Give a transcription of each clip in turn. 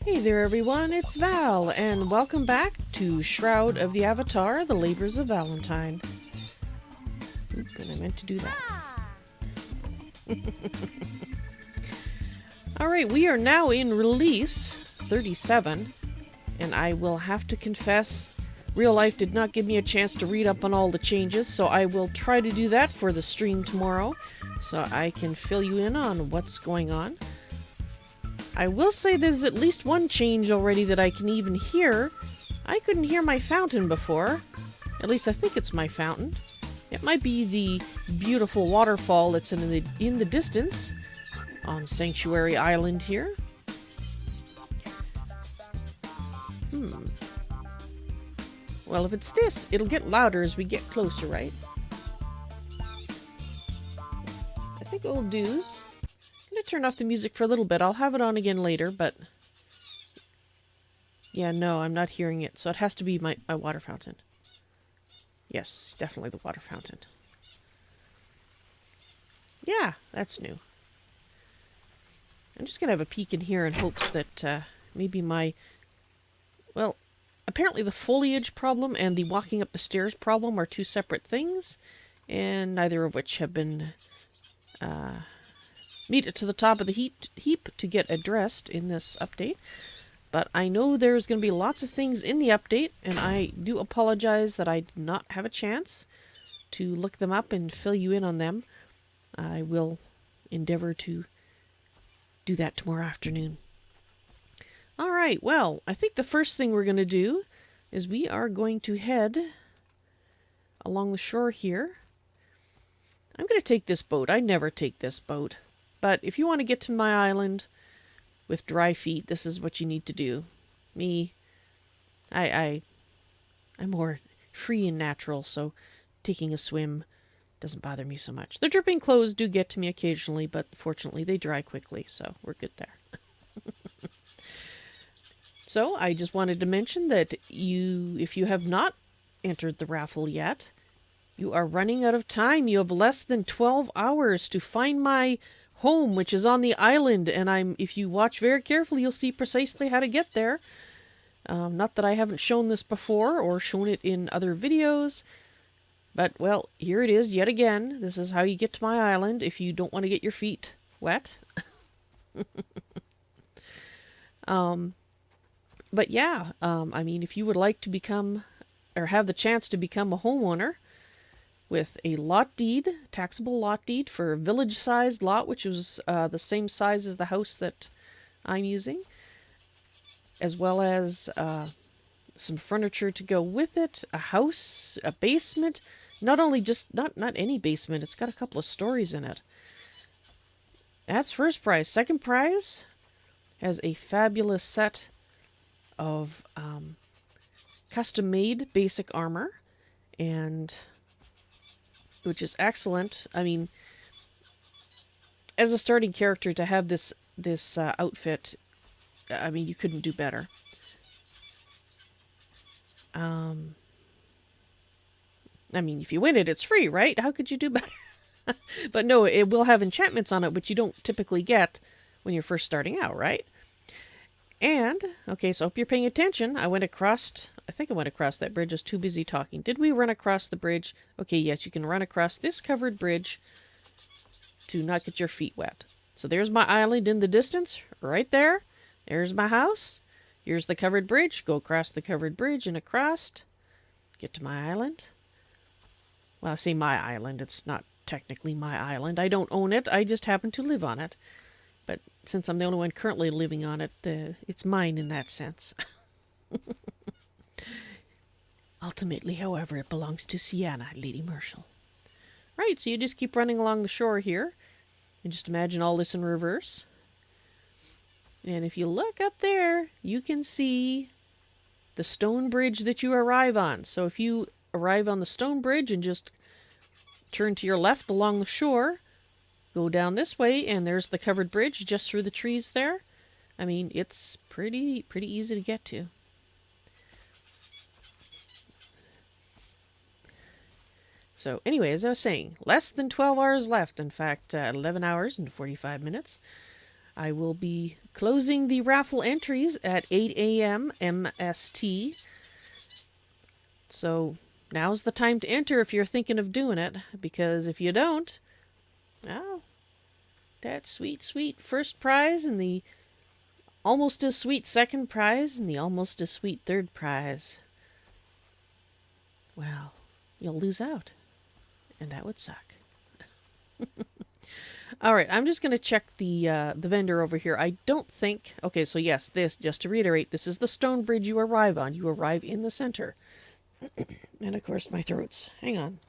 Hey there everyone, it's Val, and welcome back to Shroud of the Avatar, The Labors of Valentine. Oop, and I meant to do that. Alright, we are now in release 37, and I will have to confess, real life did not give me a chance to read up on all the changes, so I will try to do that for the stream tomorrow, so I can fill you in on what's going on. I will say there's at least one change already that I can even hear. I couldn't hear my fountain before. At least I think it's my fountain. It might be the beautiful waterfall that's in the distance on Sanctuary Island here. Well, if it's this, it'll get louder as we get closer, right? I think it will do. I'm going to turn off the music for a little bit. I'll have it on again later, but... yeah, no, I'm not hearing it, so it has to be my water fountain. Yes, definitely the water fountain. Yeah, that's new. I'm just going to have a peek in here in hopes that maybe my... well, apparently the foliage problem and the walking up the stairs problem are two separate things, and neither of which have been... meet it to the top of the heap to get addressed in this update. But I know there's going to be lots of things in the update, and I do apologize that I did not have a chance to look them up and fill you in on them. I will endeavor to do that tomorrow afternoon. Alright, well, I think the first thing we're going to do is we are going to head along the shore here. I'm going to take this boat. I never take this boat. But if you want to get to my island with dry feet, this is what you need to do. Me, I'm more free and natural, so taking a swim doesn't bother me so much. The dripping clothes do get to me occasionally, but fortunately they dry quickly, so we're good there. So I just wanted to mention that if you have not entered the raffle yet, you are running out of time. You have less than 12 hours to find my home, which is on the island, and if you watch very carefully, you'll see precisely how to get there. Not that I haven't shown this before or shown it in other videos, but, well, here it is yet again. This is how you get to my island if you don't want to get your feet wet. But yeah, I mean, if you would like to become, or have the chance to become a homeowner, with a lot deed, taxable lot deed for a village-sized lot, which was the same size as the house that I'm using, as well as some furniture to go with it, a house, a basement, not only just, not any basement, it's got a couple of stories in it. That's first prize. Second prize has a fabulous set of custom-made basic armor, and... which is excellent. I mean, as a starting character, to have this outfit, I mean, you couldn't do better. I mean, if you win it, it's free, right? How could you do better? But no, it will have enchantments on it, which you don't typically get when you're first starting out, right? And, okay, so I hope you're paying attention. I think I went across that bridge. I was too busy talking. Did we run across the bridge? Okay, yes, you can run across this covered bridge to not get your feet wet. So there's my island in the distance, right there. There's my house. Here's the covered bridge. Go across the covered bridge and across. Get to my island. Well, I say my island. It's not technically my island. I don't own it. I just happen to live on it. But since I'm the only one currently living on it, it's mine in that sense. Ultimately, however, it belongs to Sienna, Lady Marshall. Right, so you just keep running along the shore here. And just imagine all this in reverse. And if you look up there, you can see the stone bridge that you arrive on. So if you arrive on the stone bridge and just turn to your left along the shore, go down this way, and there's the covered bridge just through the trees there. I mean, it's pretty easy to get to. So anyway, as I was saying, less than 12 hours left. In fact, 11 hours and 45 minutes. I will be closing the raffle entries at 8 a.m. MST. So now's the time to enter if you're thinking of doing it, because if you don't, oh, that sweet, sweet first prize and the almost as sweet second prize and the almost as sweet third prize, well, you'll lose out. And that would suck. All right, I'm just going to check the vendor over here. I don't think... Okay, so yes, this, just to reiterate, this is the stone bridge you arrive on. You arrive in the center. And of course, my throat's... Hang on.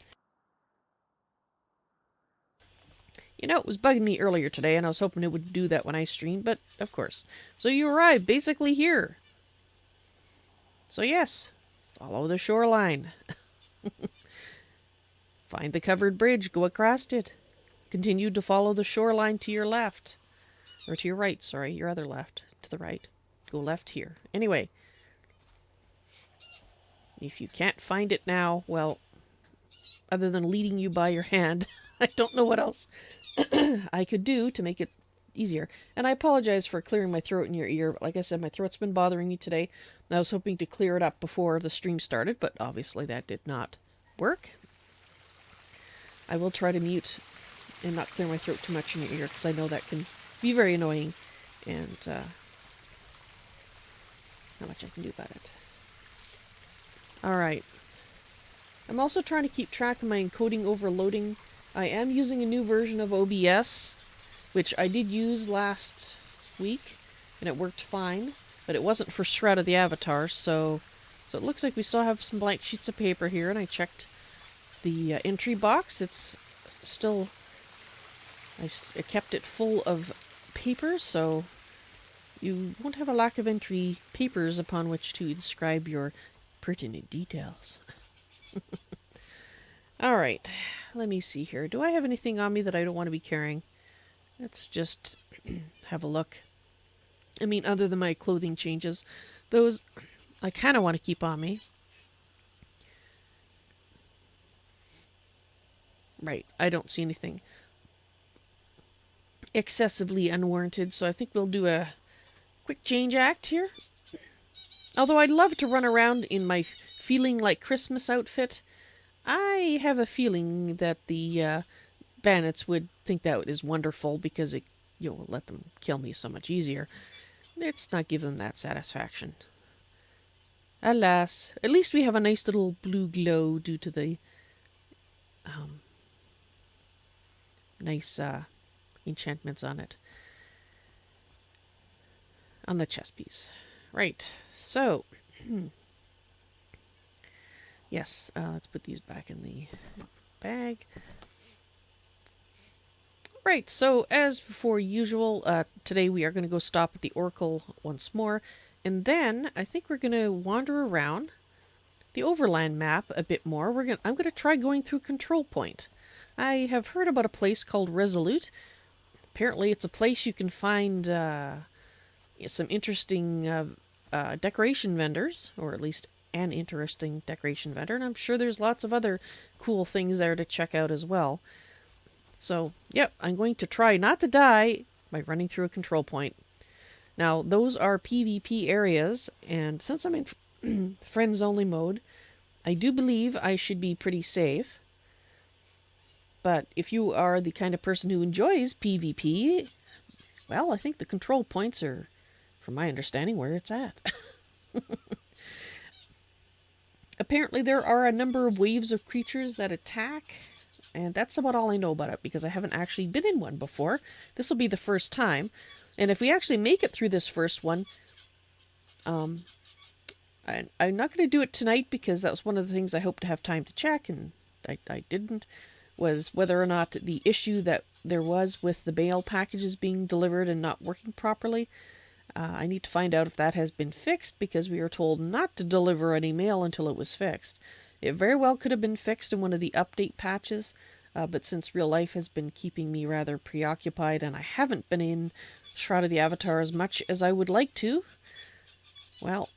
You know, it was bugging me earlier today, and I was hoping it would do that when I stream, but of course. So you arrive basically here. So yes, follow the shoreline. Find the covered bridge, go across it. Continue to follow the shoreline to your left. Or to your right, sorry, your other left. To the right. Go left here. Anyway. If you can't find it now, well, other than leading you by your hand, I don't know what else I could do to make it easier. And I apologize for clearing my throat in your ear. Like I said, my throat's been bothering me today. And I was hoping to clear it up before the stream started, but obviously that did not work. I will try to mute and not clear my throat too much in your ear, because I know that can be very annoying, and not much I can do about it. Alright. I'm also trying to keep track of my encoding overloading. I am using a new version of OBS, which I did use last week, and it worked fine, but it wasn't for Shroud of the Avatar, so it looks like we still have some blank sheets of paper here, and I checked the entry box. It's still... I kept it full of papers, so you won't have a lack of entry papers upon which to inscribe your pertinent details. Alright, let me see here. Do I have anything on me that I don't want to be carrying? Let's just have a look. I mean, other than my clothing changes, those I kind of want to keep on me. Right, I don't see anything excessively unwarranted, so I think we'll do a quick change act here. Although I'd love to run around in my feeling like Christmas outfit, I have a feeling that the bandits would think that is wonderful, because it, you know, will let them kill me so much easier. Let's not give them that satisfaction. Alas, at least we have a nice little blue glow due to the nice enchantments on it. On the chess piece. Right, so... yes, let's put these back in the bag. Right, so as for usual, today we are going to go stop at the Oracle once more, and then I think we're going to wander around the overland map a bit more. I'm going to try going through Control Point. I have heard about a place called Resolute. Apparently it's a place you can find some interesting decoration vendors, or at least an interesting decoration vendor, and I'm sure there's lots of other cool things there to check out as well. So, yep, I'm going to try not to die by running through a control point. Now, those are PvP areas, and since I'm in friends only mode, I do believe I should be pretty safe. But if you are the kind of person who enjoys PvP, well, I think the control points are, from my understanding, where it's at. Apparently there are a number of waves of creatures that attack, and that's about all I know about it, because I haven't actually been in one before. This will be the first time, and if we actually make it through this first one, I'm not going to do it tonight, because that was one of the things I hoped to have time to check, and I didn't, was whether or not the issue that there was with the mail packages being delivered and not working properly. I need to find out if that has been fixed, because we were told not to deliver any mail until it was fixed. It very well could have been fixed in one of the update patches, but since real life has been keeping me rather preoccupied and I haven't been in Shroud of the Avatar as much as I would like to, well,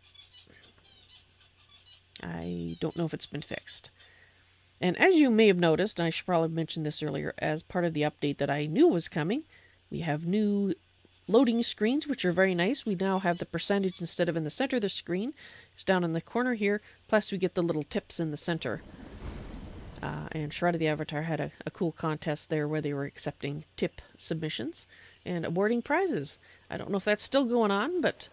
I don't know if it's been fixed. And as you may have noticed, and I should probably mention this earlier, as part of the update that I knew was coming, we have new loading screens, which are very nice. We now have the percentage instead of in the center of the screen. It's down in the corner here. Plus we get the little tips in the center. And Shroud of the Avatar had a cool contest there where they were accepting tip submissions and awarding prizes. I don't know if that's still going on, but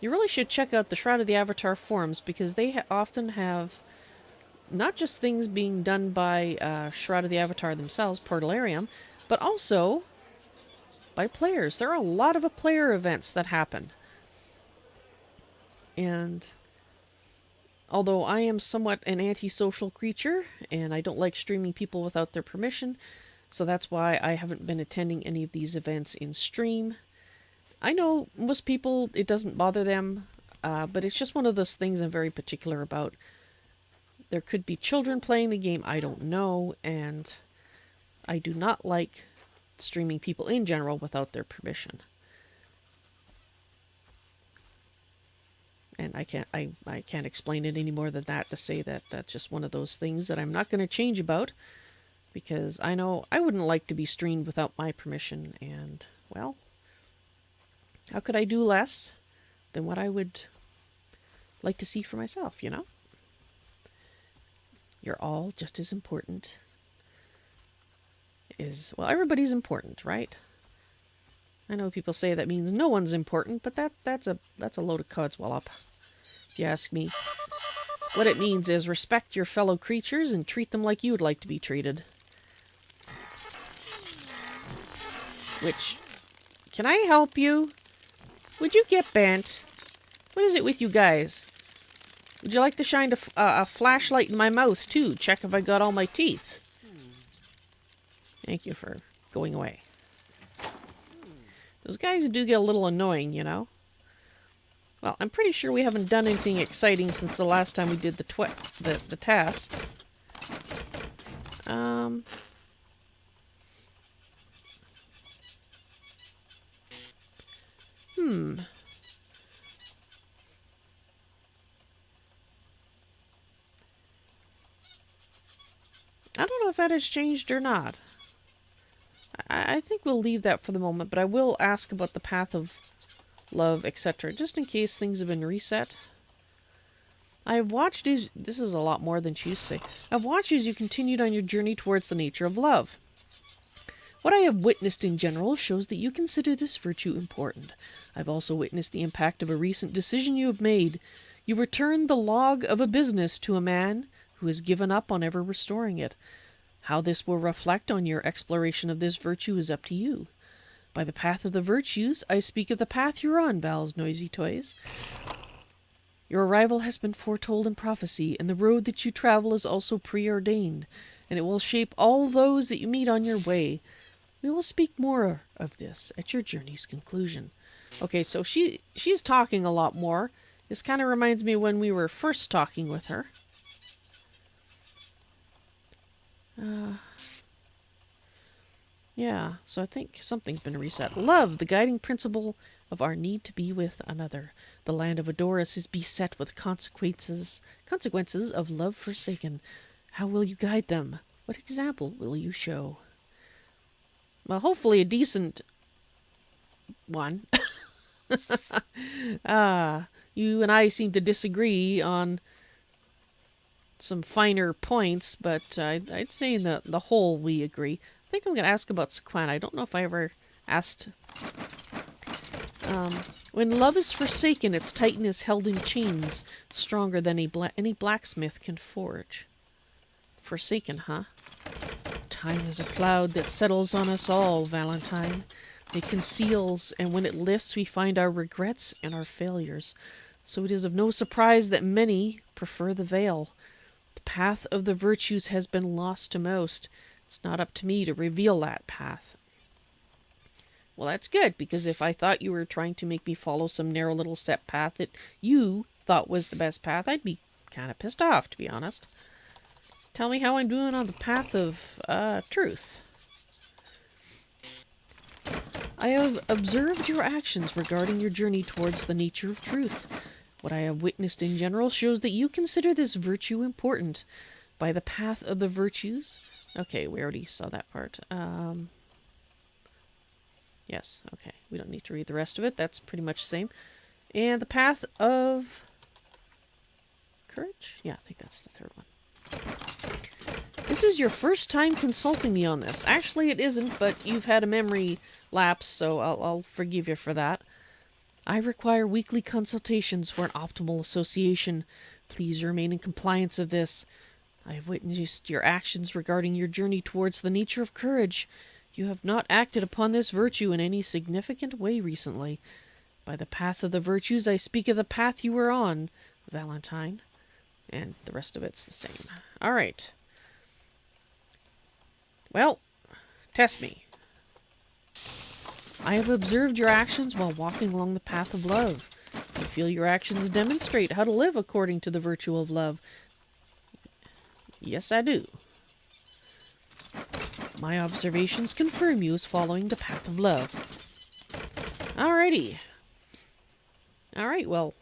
you really should check out the Shroud of the Avatar forums because they often have not just things being done by Shroud of the Avatar themselves, Portalarium, but also by players. There are a lot of player events that happen. And although I am somewhat an antisocial creature, and I don't like streaming people without their permission, so that's why I haven't been attending any of these events in stream. I know most people, it doesn't bother them, but it's just one of those things I'm very particular about. There could be children playing the game, I don't know, and I do not like streaming people in general without their permission. And I can't explain it any more than that to say that that's just one of those things that I'm not going to change about, because I know I wouldn't like to be streamed without my permission, and, well, how could I do less than what I would like to see for myself, you know? You're all just as important as, well, everybody's important, right? I know people say that means no one's important, but that's a load of codswallop, if you ask me. What it means is respect your fellow creatures and treat them like you would like to be treated. Which, can I help you? Would you get bent? What is it with you guys? Would you like to shine a flashlight in my mouth, too? Check if I got all my teeth. Thank you for going away. Those guys do get a little annoying, you know? Well, I'm pretty sure we haven't done anything exciting since the last time we did the test. I don't know if that has changed or not. I think we'll leave that for the moment, but I will ask about the path of love, etc., just in case things have been reset. I have watched as... This is a lot more than she used to say. I've watched as you continued on your journey towards the nature of love. What I have witnessed in general shows that you consider this virtue important. I've also witnessed the impact of a recent decision you have made. You returned the log of a business to a man who has given up on ever restoring it. How this will reflect on your exploration of this virtue is up to you. By the path of the virtues, I speak of the path you're on, Vals, NoisyToys. Your arrival has been foretold in prophecy, and the road that you travel is also preordained, and it will shape all those that you meet on your way. We will speak more of this at your journey's conclusion. Okay, so she's talking a lot more. This kind of reminds me when we were first talking with her. Yeah, so I think something's been reset. Love, the guiding principle of our need to be with another. The land of Adoris is beset with consequences of love forsaken. How will you guide them? What example will you show? Well, hopefully a decent one. You and I seem to disagree on some finer points, but I'd say in the whole we agree. I think I'm going to ask about Sequana. I don't know if I ever asked. When love is forsaken, its titan is held in chains, stronger than any blacksmith can forge. Forsaken, huh? Time is a cloud that settles on us all, Valentine. It conceals, and when it lifts, we find our regrets and our failures. So it is of no surprise that many prefer the veil. The path of the virtues has been lost to most. It's not up to me to reveal that path. Well, that's good, because if I thought you were trying to make me follow some narrow little set path that you thought was the best path, I'd be kind of pissed off, to be honest. Tell me how I'm doing on the path of truth. I have observed your actions regarding your journey towards the nature of truth. What I have witnessed in general shows that you consider this virtue important. By the path of the virtues... Okay, we already saw that part. Yes, okay. We don't need to read the rest of it. That's pretty much the same. And the path of courage? Yeah, I think that's the third one. This is your first time consulting me on this. Actually, it isn't, but you've had a memory lapse, so I'll forgive you for that. I require weekly consultations for an optimal association. Please remain in compliance of this. I have witnessed your actions regarding your journey towards the nature of courage. You have not acted upon this virtue in any significant way recently. By the path of the virtues, I speak of the path you were on, Valentine. And the rest of it's the same. Alright. Well, test me. I have observed your actions while walking along the path of love. I feel your actions demonstrate how to live according to the virtue of love. Yes, I do. My observations confirm you as following the path of love. Alrighty. Alright, well.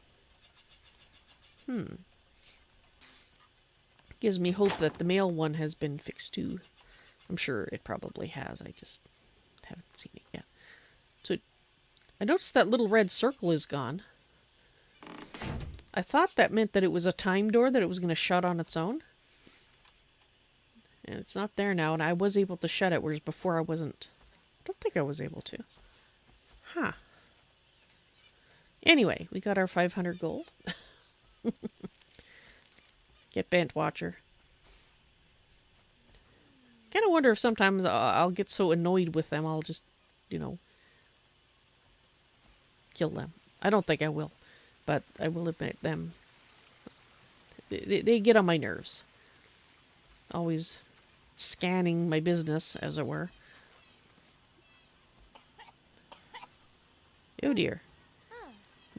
Gives me hope that the male one has been fixed too. I'm sure it probably has. I just haven't seen it yet. So, I noticed that little red circle is gone. I thought that meant that it was a time door, that it was going to shut on its own. And it's not there now, and I was able to shut it, whereas before I wasn't. I don't think I was able to. Huh. Anyway, we got our 500 gold. Get bent, Watcher. Kind of wonder if sometimes I'll get so annoyed with them, I'll just, you know, kill them. I don't think I will, but I will admit them. They get on my nerves. Always scanning my business, as it were. Oh dear.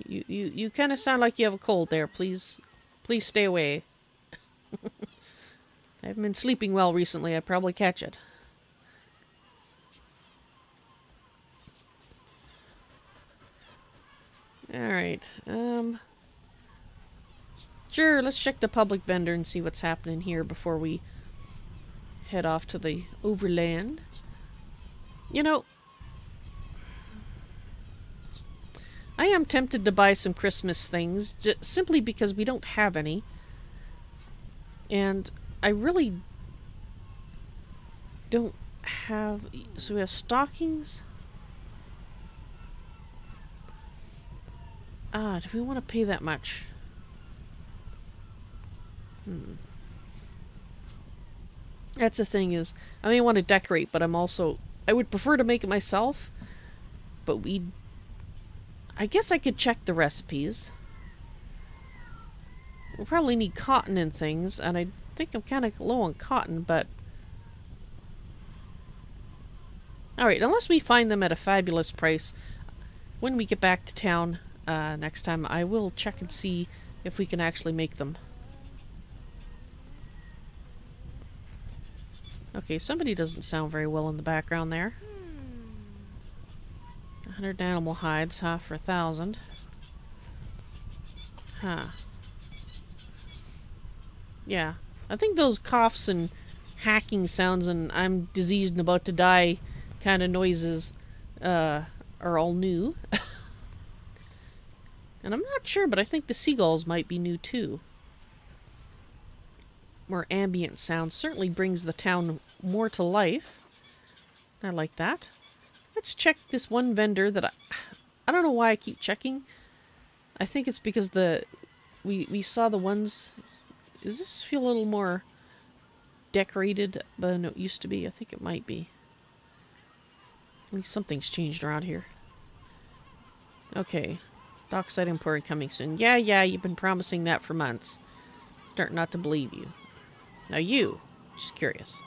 You kind of sound like you have a cold there. Please stay away. I haven't been sleeping well recently. I'd probably catch it. Alright. Sure, let's check the public vendor and see what's happening here before we head off to the overland. You know, I am tempted to buy some Christmas things simply because we don't have any. And I really don't have... So we have stockings. Do we want to pay that much? That's the thing is, I may want to decorate, but I'm also... I would prefer to make it myself, but I guess I could check the recipes. We'll probably need cotton and things, and I think I'm kind of low on cotton, but... Alright, unless we find them at a fabulous price, when we get back to town next time, I will check and see if we can actually make them. Okay, somebody doesn't sound very well in the background there. 100 animal hides, huh, for 1,000. Huh. Yeah. I think those coughs and hacking sounds and I'm diseased and about to die kind of noises are all new. And I'm not sure, but I think the seagulls might be new too. More ambient sound certainly brings the town more to life. I like that. Let's check this one vendor that I don't know why I keep checking. I think it's because we saw the ones... Does this feel a little more decorated than it used to be? I think it might be. At least something's changed around here. Okay. Dockside Emporium coming soon. Yeah, you've been promising that for months. Starting not to believe you. Now you, just curious.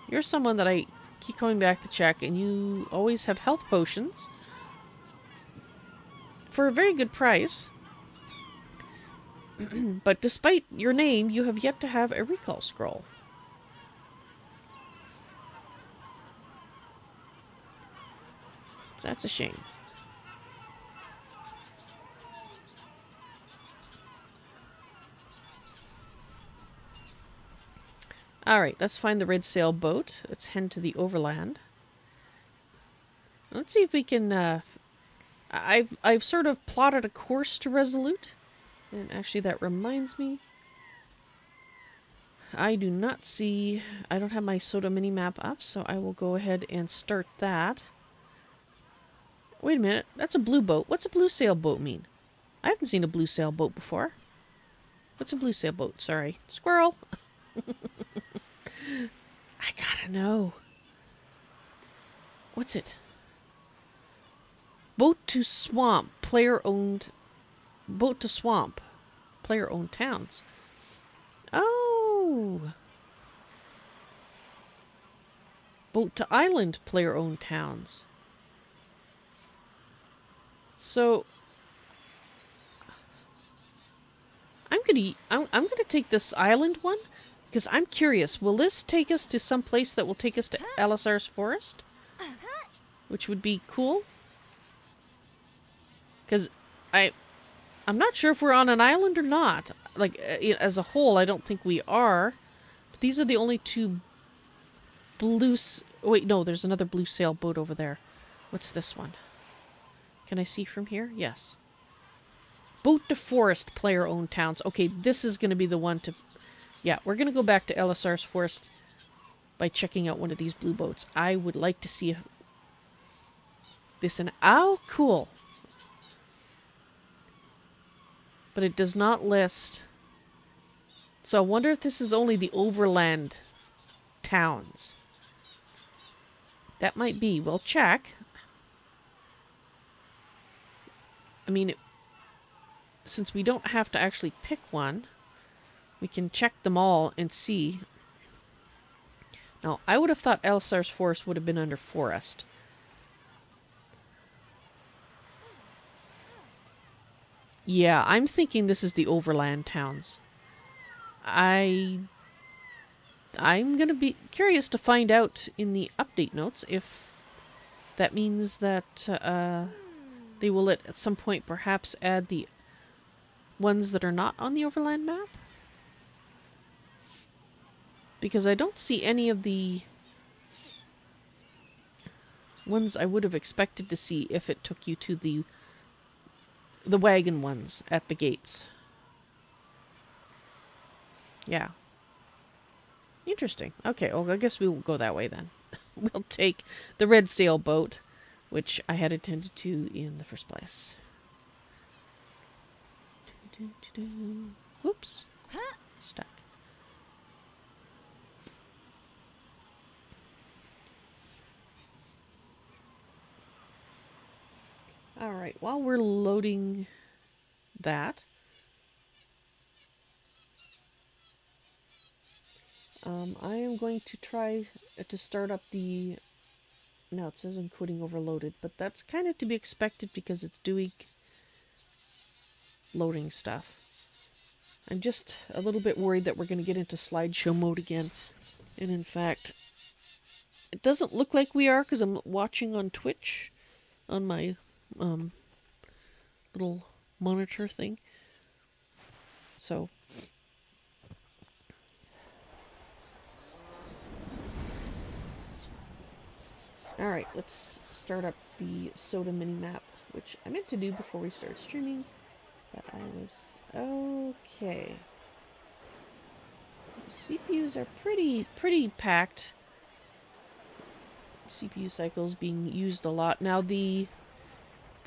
You're someone that I keep coming back to check, and you always have health potions. For a very good price. But despite your name, you have yet to have a recall scroll. That's a shame. Alright, let's find the red sail boat. Let's head to the overland. Let's see if we can, I've sort of plotted a course to Resolute. And actually that reminds me, I do not see, I don't have my SotA minimap up, so I will go ahead and start that. Wait a minute, that's a blue boat. What's a blue sailboat mean? I haven't seen a blue sailboat before. What's a blue sailboat? Sorry. Squirrel! I gotta know. What's it? Boat to swamp. Player owned. Boat to swamp. Player owned towns. Oh! Boat to island. Player owned towns. So I'm gonna take this island one because I'm curious. Will this take us to some place that will take us to LSR's forest, which would be cool? Because I'm not sure if we're on an island or not. Like as a whole, I don't think we are. But these are the only two blue. Wait, no, there's another blue sailboat over there. What's this one? Can I see from here? Yes. Boat to forest, player-owned towns. Okay, this is going to be the one to... Yeah, we're going to go back to LSR's forest by checking out one of these blue boats. I would like to see this in... Oh, cool. But it does not list... So I wonder if this is only the overland towns. That might be. We'll check. I mean, since we don't have to actually pick one, we can check them all and see. Now, I would have thought LSR's forest would have been under forest. Yeah, I'm thinking this is the overland towns. I'm going to be curious to find out in the update notes if that means that they will at some point perhaps add the ones that are not on the overland map. Because I don't see any of the ones I would have expected to see if it took you to the wagon ones at the gates. Yeah. Interesting. Okay, well, I guess we will go that way then. We'll take the red sailboat, which I had intended to in the first place. Whoops. Stuck. Alright, while we're loading that, I am going to try to start up the... Now it says encoding overloaded, but that's kind of to be expected because it's doing loading stuff. I'm just a little bit worried that we're going to get into slideshow mode again. And in fact, it doesn't look like we are because I'm watching on Twitch on my little monitor thing. So... Alright, let's start up the SotA minimap, which I meant to do before we start streaming, but I was... Okay. The CPUs are pretty packed. CPU cycles being used a lot. Now the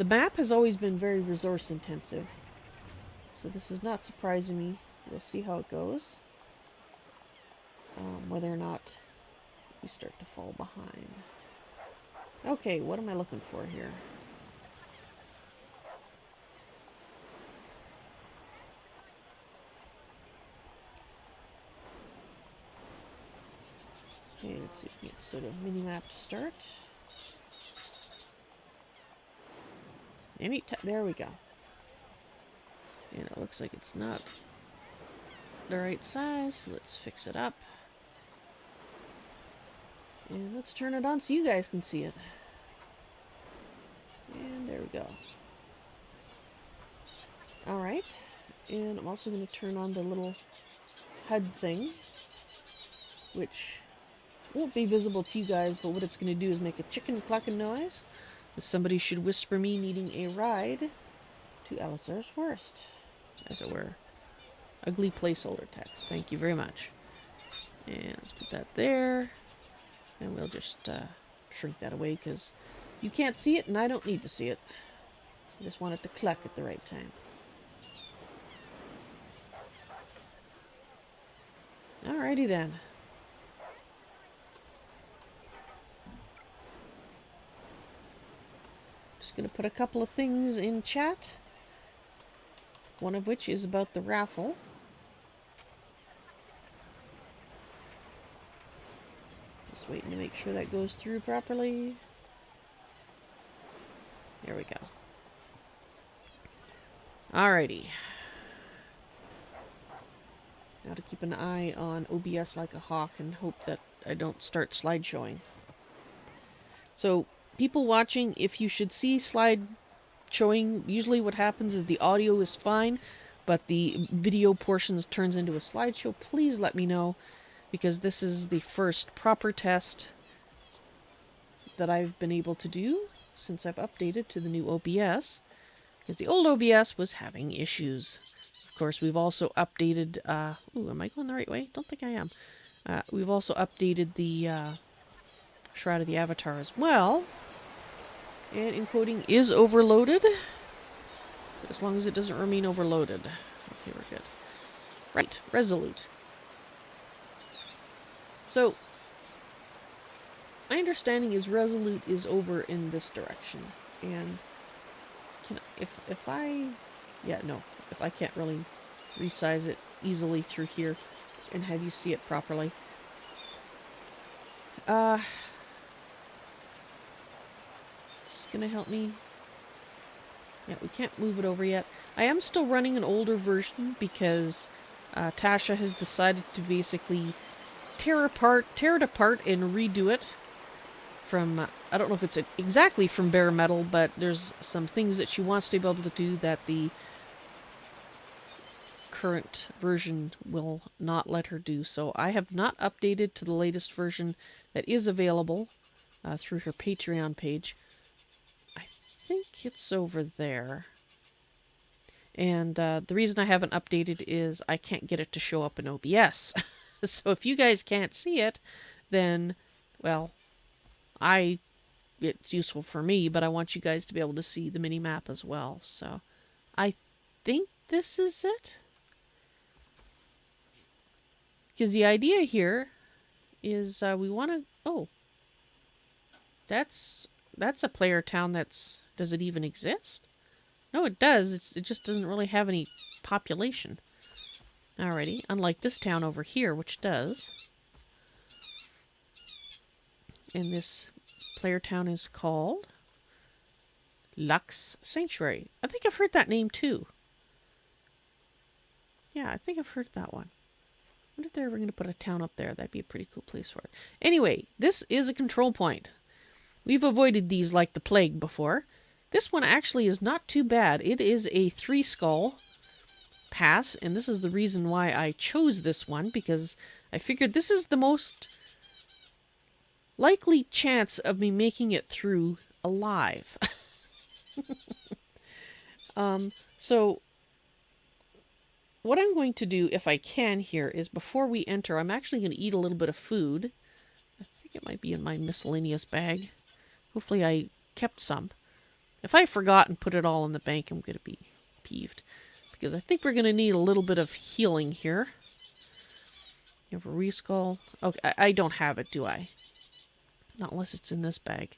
map has always been very resource intensive, so this is not surprising me. We'll see how it goes. Whether or not we start to fall behind. Okay, what am I looking for here? Okay, let's see if we can get SotA minimap to start. There we go. And it looks like it's not the right size, so let's fix it up. And let's turn it on so you guys can see it. And there we go. Alright. And I'm also going to turn on the little HUD thing, which won't be visible to you guys, but what it's going to do is make a chicken clucking noise. Somebody should whisper me needing a ride to Alisar's Forest, as it were. Ugly placeholder text. Thank you very much. And let's put that there. And we'll just shrink that away because you can't see it and I don't need to see it. I just want it to cluck at the right time. Alrighty then. Just gonna put a couple of things in chat. One of which is about the raffle. Just waiting to make sure that goes through properly. There we go. Alrighty. Now to keep an eye on OBS like a hawk and hope that I don't start slide showing. So, people watching, if you should see slide showing, usually what happens is the audio is fine, but the video portions turns into a slideshow. Please let me know, because this is the first proper test that I've been able to do since I've updated to the new OBS, because the old OBS was having issues. Of course, we've also updated, ooh, am I going the right way? Don't think I am. We've also updated the Shroud of the Avatar as well. And encoding is overloaded, as long as it doesn't remain overloaded. Okay, we're good. Right, Resolute. So, my understanding is Resolute is over in this direction. And if I... Yeah, no. If I can't really resize it easily through here and have you see it properly. Is this gonna help me? Yeah, we can't move it over yet. I am still running an older version because Tasha has decided to basically tear it apart and redo it from, I don't know if it's exactly from bare metal, but there's some things that she wants to be able to do that the current version will not let her do. So I have not updated to the latest version that is available through her Patreon page. I think it's over there. And the reason I haven't updated is I can't get it to show up in OBS. So if you guys can't see it, then, well, it's useful for me, but I want you guys to be able to see the mini-map as well. So I think this is it. Because the idea here is we want to... Oh. That's a player town that's... Does it even exist? No, it does. It just doesn't really have any population. Alrighty. Unlike this town over here, which does. And this player town is called Lux Sanctuary. I think I've heard that name too. Yeah, I think I've heard that one. I wonder if they're ever going to put a town up there. That'd be a pretty cool place for it. Anyway, this is a control point. We've avoided these like the plague before. This one actually is not too bad. It is a 3-skull pass, and this is the reason why I chose this one, because I figured this is the most likely chance of me making it through alive. So what I'm going to do, if I can here, is before we enter, I'm actually going to eat a little bit of food. I think it might be in my miscellaneous bag. Hopefully I kept some. If I forgot and put it all in the bank, I'm going to be peeved. Because I think we're going to need a little bit of healing here. You have a reskull. Okay, I don't have it, do I? Not unless it's in this bag.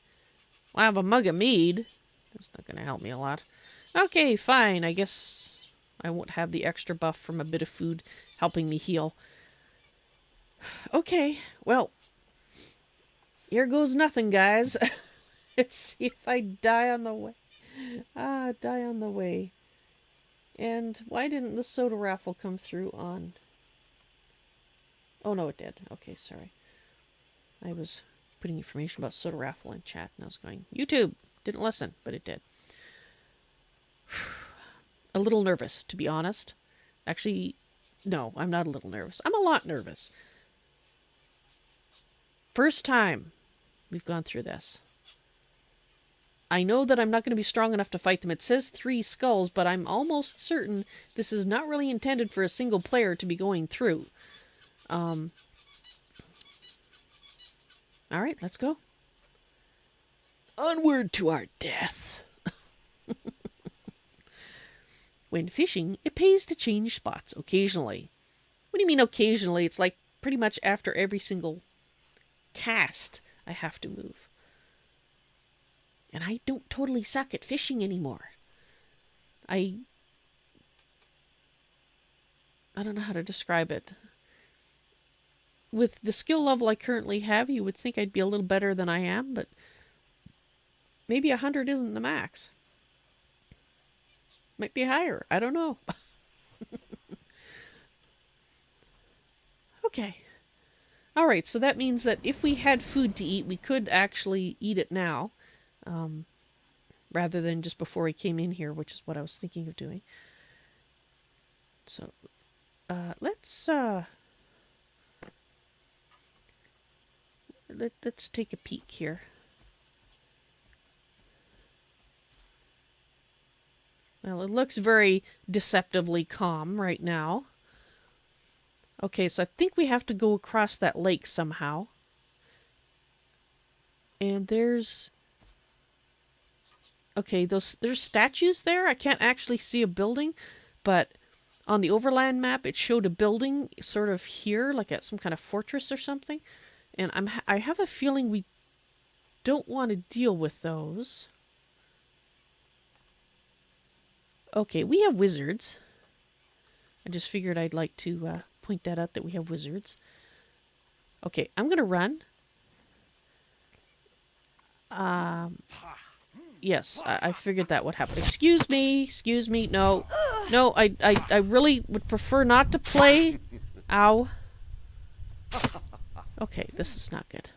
Well, I have a mug of mead. That's not going to help me a lot. Okay, fine. I guess I won't have the extra buff from a bit of food helping me heal. Okay, well, here goes nothing, guys. Let's see if I die on the way. Die on the way. And why didn't the SotA raffle come through on... Oh, no, it did. Okay, sorry. I was putting information about SotA raffle in chat, and I was going, YouTube! Didn't listen, but it did. A little nervous, to be honest. Actually, no, I'm not a little nervous. I'm a lot nervous. First time we've gone through this. I know that I'm not going to be strong enough to fight them. It says 3 skulls, but I'm almost certain this is not really intended for a single player to be going through. Alright, let's go. Onward to our death. When fishing, it pays to change spots occasionally. What do you mean occasionally? It's like pretty much after every single cast I have to move. And I don't totally suck at fishing anymore. I don't know how to describe it. With the skill level I currently have, you would think I'd be a little better than I am, but maybe 100 isn't the max. Might be higher. I don't know. Okay. Alright, so that means that if we had food to eat, we could actually eat it now. Rather than just before we came in here, which is what I was thinking of doing. So, let's take a peek here. Well, it looks very deceptively calm right now. Okay, so I think we have to go across that lake somehow. And there's... Okay, there's statues there. I can't actually see a building, but on the overland map it showed a building sort of here, like at some kind of fortress or something. And I have a feeling we don't want to deal with those. Okay, we have wizards. I just figured I'd like to point that out, that we have wizards. Okay, I'm gonna run. Yes, I figured that would happen. Excuse me, no. No, I really would prefer not to play. Ow. Okay, this is not good.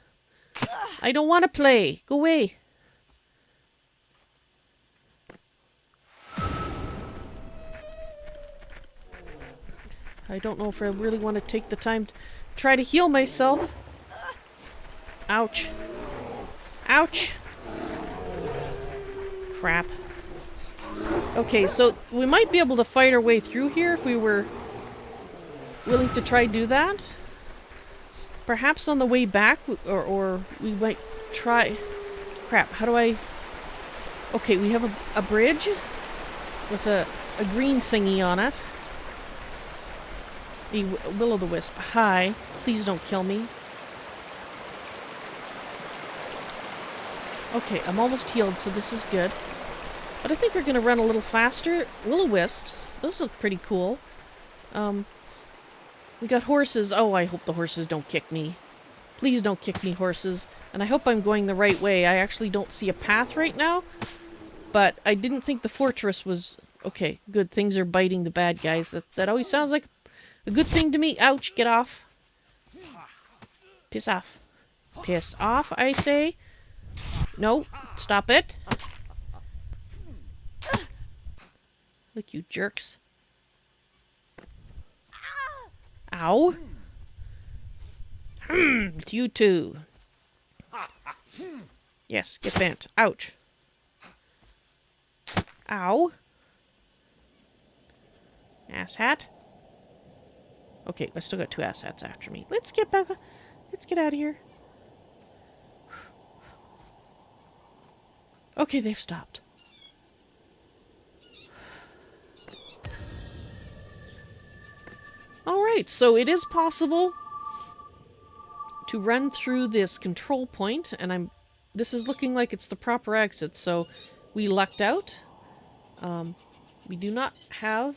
I don't want to play. Go away. I don't know if I really want to take the time to try to heal myself. Ouch. Ouch. Crap. Okay, so we might be able to fight our way through here if we were willing to try do that. Perhaps on the way back, or we might try... Crap, how do I... Okay, we have a bridge with a green thingy on it. The will-o'-the-wisp. Hi. Please don't kill me. Okay, I'm almost healed, so this is good. But I think we're going to run a little faster. Will-o'-wisps. Those look pretty cool. We got horses. Oh, I hope the horses don't kick me. Please don't kick me, horses. And I hope I'm going the right way. I actually don't see a path right now. But I didn't think the fortress was... Okay, good. Things are biting the bad guys. That always sounds like a good thing to me. Ouch, get off. Piss off. Piss off, I say. No, stop it. Look, you jerks. Ow. It's you too. Yes, get bent. Ouch. Ow. Asshat. Okay, I still got 2 asshats after me. Let's get back. Let's get out of here. Okay, they've stopped. Alright, so it is possible to run through this control point, and this is looking like it's the proper exit, so we lucked out. We do not have...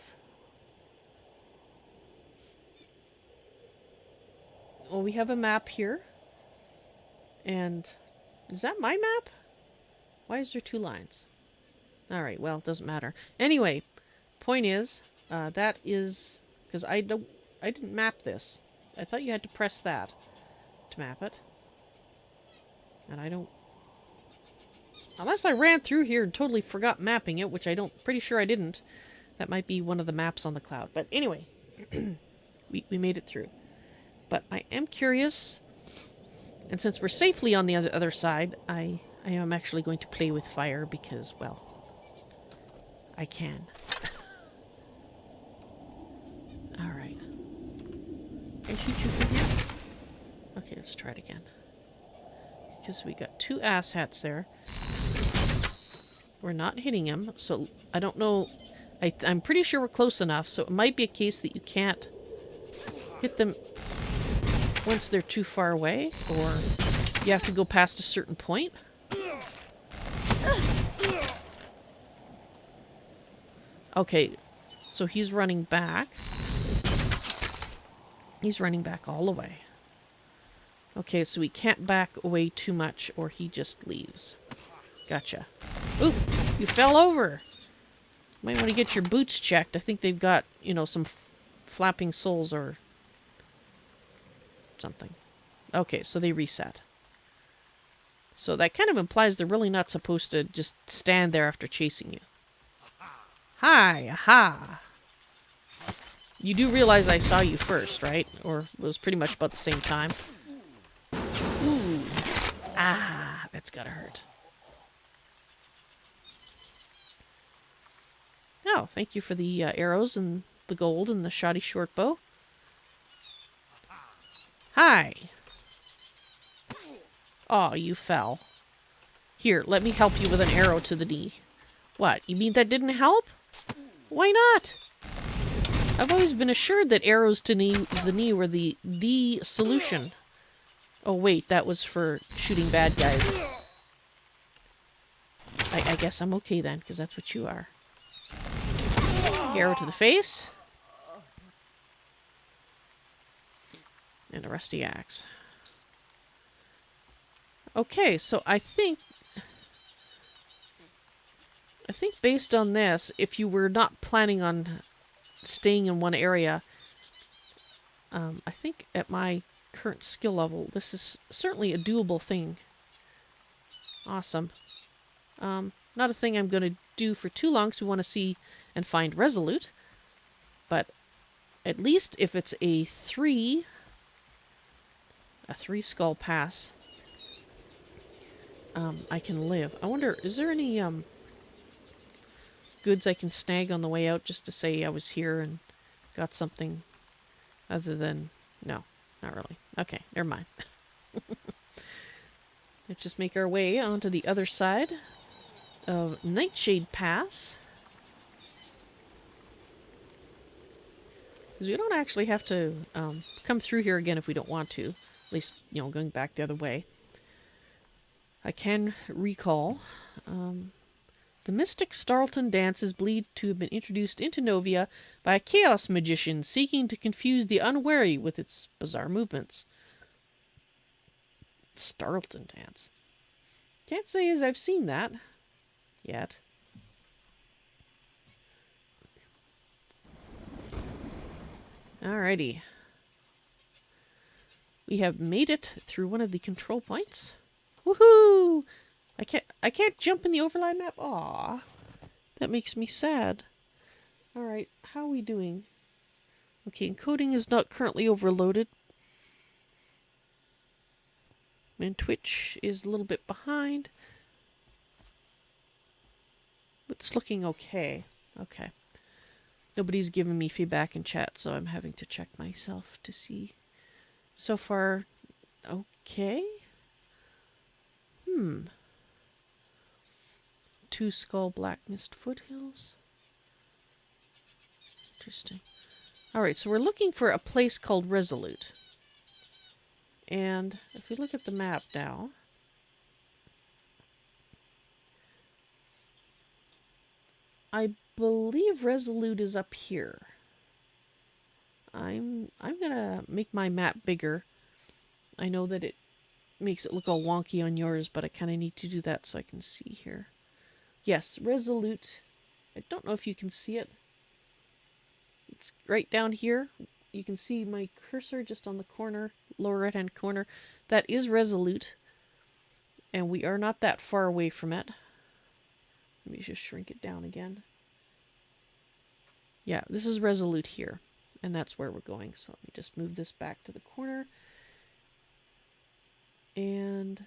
Well, we have a map here. And... Is that my map? Why is there 2 lines? Alright, well, it doesn't matter. Anyway, point is, that is... Because I didn't map this. I thought you had to press that to map it. And I don't... Unless I ran through here and totally forgot mapping it, which pretty sure I didn't. That might be one of the maps on the cloud. But anyway, we made it through. But I am curious, and since we're safely on the other side, I I am actually going to play with fire because, well, I can. Alright. Can I shoot you from here? Okay, let's try it again. Because we got 2 asshats there. We're not hitting him, so I don't know. I'm pretty sure we're close enough, so it might be a case that you can't hit them once they're too far away, or you have to go past a certain point. Okay, so he's running back. He's running back all the way. Okay, so we can't back away too much or he just leaves. Gotcha. Oop! You fell over! Might want to get your boots checked. I think they've got, you know, some flapping soles or something. Okay, so they reset. So that kind of implies they're really not supposed to just stand there after chasing you. Hi! Aha! You do realize I saw you first, right? Or it was pretty much about the same time. Ooh. Ah, that's gotta hurt. Oh, thank you for the arrows and the gold and the shoddy short bow. Hi! Oh, you fell. Here, let me help you with an arrow to the knee. What, you mean that didn't help? Why not? I've always been assured that arrows to the knee were the solution. Oh wait, that was for shooting bad guys. I guess I'm okay then, because that's what you are. Arrow to the face. And a rusty axe. Okay, so I think based on this, if you were not planning on staying in one area, I think at my current skill level, this is certainly a doable thing. Awesome. Not a thing I'm going to do for too long, because we want to see and find Resolute. But at least if it's a 3 skull pass, I can live. I wonder, is there any goods I can snag on the way out just to say I was here and got something other than... No, not really. Okay, never mind. Let's just make our way onto the other side of Nightshade Pass. Because we don't actually have to come through here again if we don't want to. At least, you know, going back the other way. I can recall... the mystic Starleton dance is believed to have been introduced into Novia by a chaos magician seeking to confuse the unwary with its bizarre movements. Starleton dance. Can't say as I've seen that yet. Alrighty. We have made it through one of the control points. Woohoo! I can't jump in the overlay map. Aw, that makes me sad. Alright, how are we doing? Okay, encoding is not currently overloaded. And Twitch is a little bit behind. But it's looking okay. Okay. Nobody's giving me feedback in chat, so I'm having to check myself to see. So far, okay? 2 Skull Black Mist Foothills. Interesting. Alright, so we're looking for a place called Resolute. And if we look at the map now, I believe Resolute is up here. I'm gonna make my map bigger. I know that it makes it look all wonky on yours, but I kind of need to do that so I can see here. Yes, Resolute. I don't know if you can see it. It's right down here. You can see my cursor just on the corner, lower right-hand corner. That is Resolute. And we are not that far away from it. Let me just shrink it down again. Yeah, this is Resolute here. And that's where we're going. So let me just move this back to the corner. And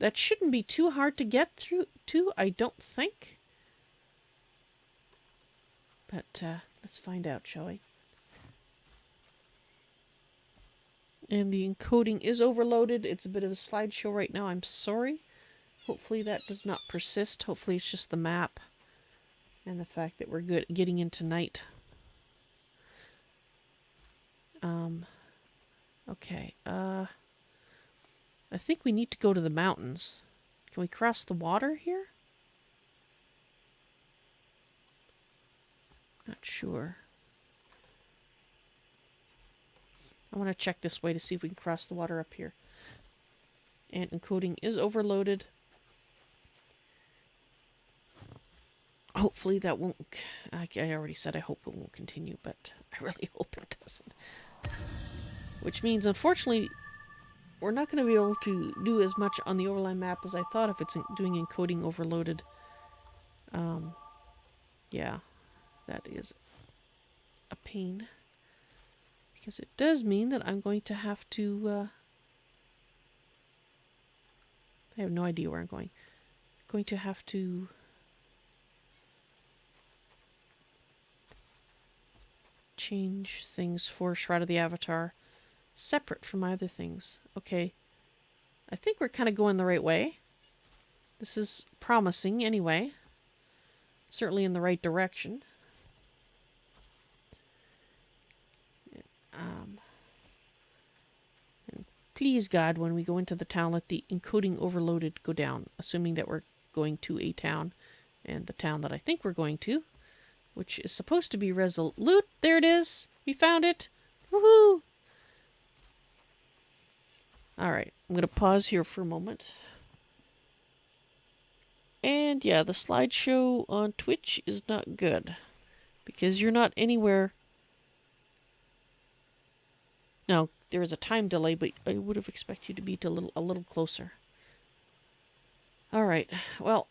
that shouldn't be too hard to get through to, I don't think. But let's find out, shall we? And the encoding is overloaded. It's a bit of a slideshow right now. I'm sorry. Hopefully that does not persist. Hopefully it's just the map and the fact that we're getting into night. Okay. I think we need to go to the mountains. Can we cross the water here? Not sure. I want to check this way to see if we can cross the water up here. And encoding is overloaded. Hopefully that won't... I already said I hope it won't continue, but I really hope it doesn't. Which means, unfortunately, we're not going to be able to do as much on the overland map as I thought if it's doing encoding overloaded. Yeah, that is a pain. Because it does mean that I'm going to have to... I have no idea where I'm going. Going to have to... change things for Shroud of the Avatar separate from my other things. Okay. I think we're kind of going the right way. This is promising anyway. Certainly in the right direction. And please, God, when we go into the town, let the encoding overloaded go down. Assuming that we're going to a town. And the town that I think we're going to, which is supposed to be Resolute. There it is. We found it. Woohoo! Alright, I'm going to pause here for a moment. And yeah, the slideshow on Twitch is not good. Because you're not anywhere... Now, there is a time delay, but I would have expected you to be a little closer. Alright, well...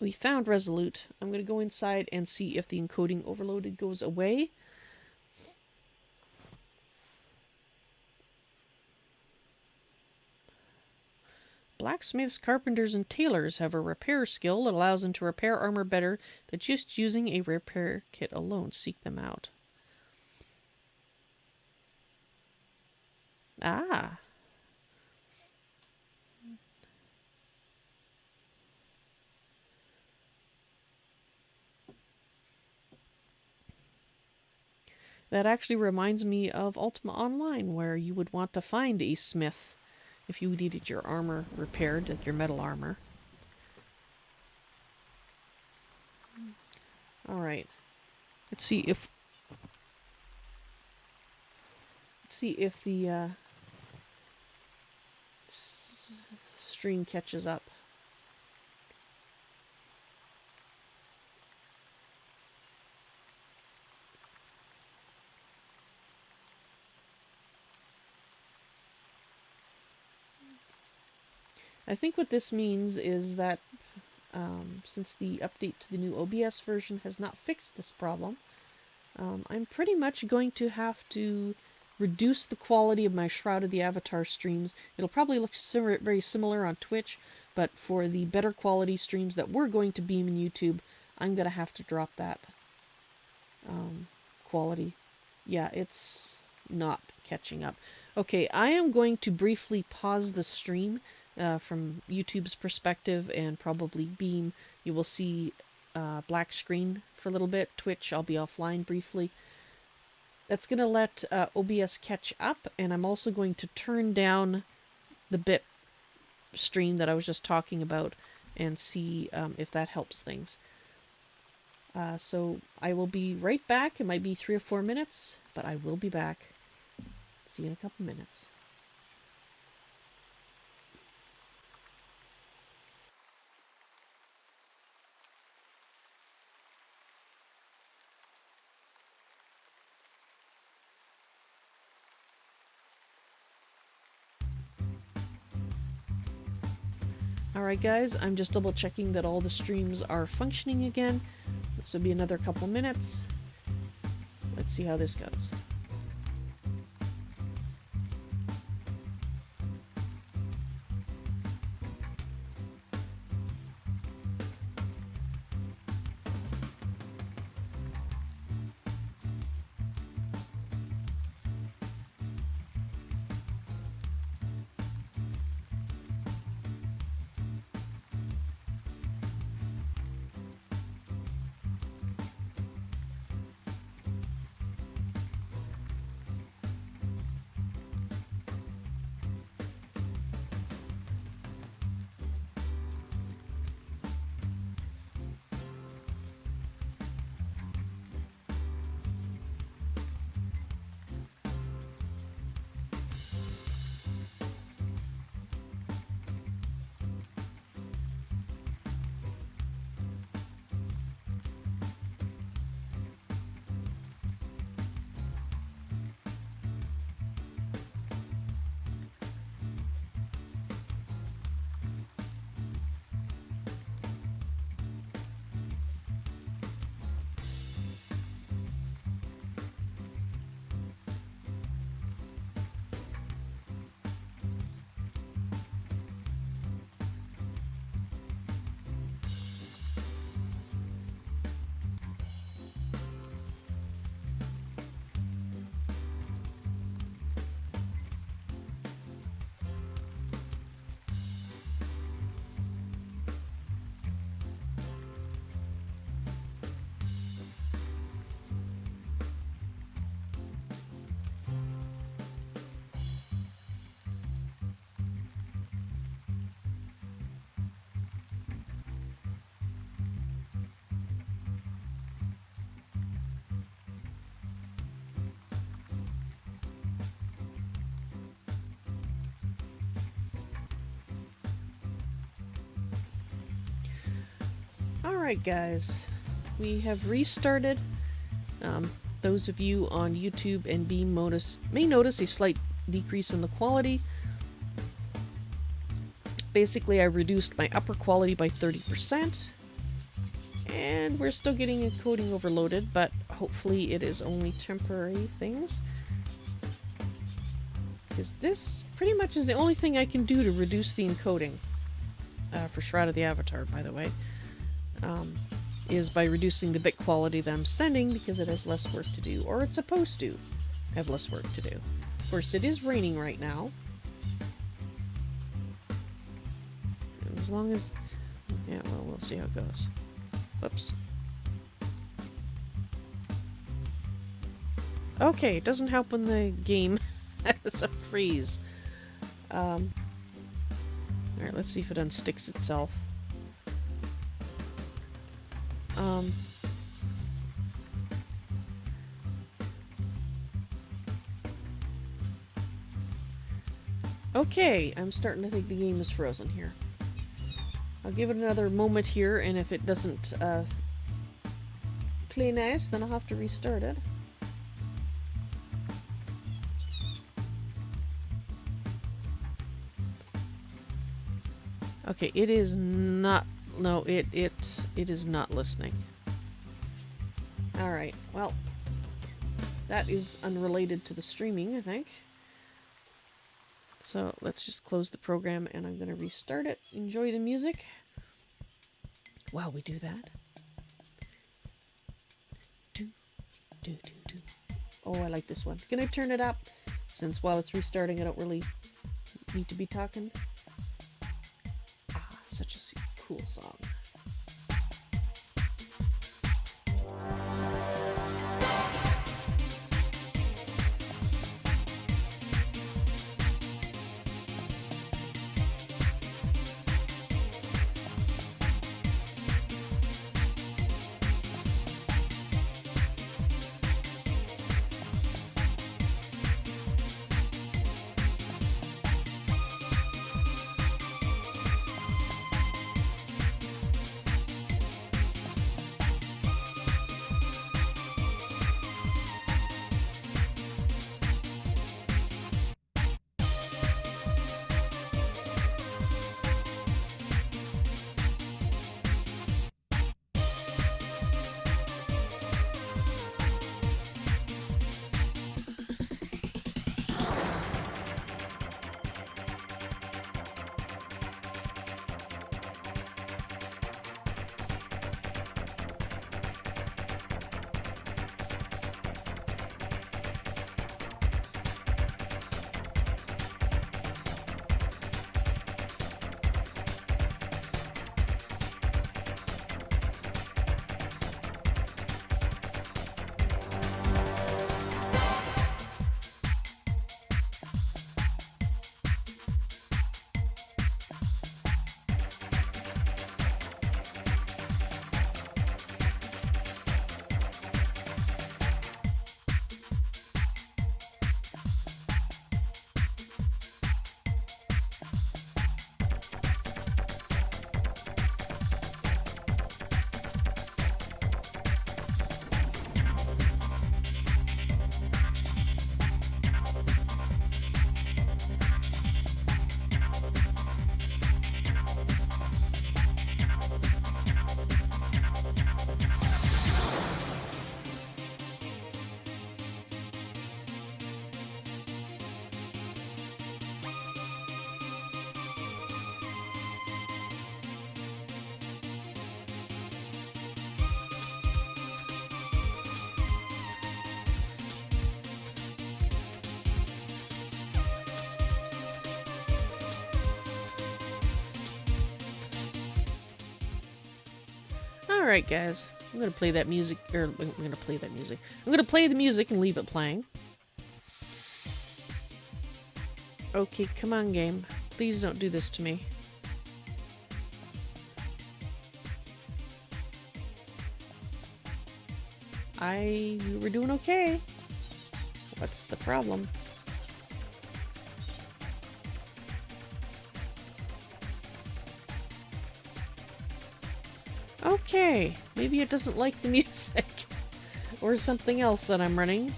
We found Resolute. I'm going to go inside and see if the encoding overloaded goes away. Blacksmiths, carpenters, and tailors have a repair skill that allows them to repair armor better than just using a repair kit alone. Seek them out. Ah. That actually reminds me of Ultima Online, where you would want to find a smith if you needed your armor repaired, like your metal armor. Alright. Let's see if the stream catches up. I think what this means is that since the update to the new OBS version has not fixed this problem, I'm pretty much going to have to reduce the quality of my Shroud of the Avatar streams. It'll probably look very similar on Twitch, but for the better quality streams that we're going to beam in YouTube, I'm going to have to drop that quality. Yeah, it's not catching up. Okay, I am going to briefly pause the stream from YouTube's perspective and probably beam. You will see black screen for a little bit. Twitch, I'll be offline briefly. That's going to let OBS catch up, and I'm also going to turn down the bit stream that I was just talking about and see if that helps things. So I will be right back. It might be 3 or 4 minutes, but I will be back. See you in a couple minutes. Alright guys, I'm just double checking that all the streams are functioning again. This will be another couple minutes. Let's see how this goes. Alright guys, we have restarted. Those of you on YouTube and Beam may notice a slight decrease in the quality. Basically, I reduced my upper quality by 30%. And we're still getting encoding overloaded, but hopefully it is only temporary things. Because this pretty much is the only thing I can do to reduce the encoding. For Shroud of the Avatar, by the way. Is by reducing the bit quality that I'm sending because it has less work to do, or it's supposed to have less work to do. Of course, it is raining right now. And as long as... yeah, well, we'll see how it goes. Whoops. Okay, it doesn't help when the game has a freeze. Alright, let's see if it unsticks itself. Okay, I'm starting to think the game is frozen here. I'll give it another moment here, and if it doesn't play nice, then I'll have to restart it. Okay, it is not... no, it is not listening. Alright, well, that is unrelated to the streaming, I think. So let's just close the program and I'm going to restart it. Enjoy the music while we do that. Oh, I like this one. Gonna turn it up since while it's restarting I don't really need to be talking. Ah, such a cool song. Alright guys, I'm gonna play that music, I'm gonna play the music and leave it playing. Okay, come on game. Please don't do this to me. We were doing okay. What's the problem? Okay, maybe it doesn't like the music. Or something else that I'm running.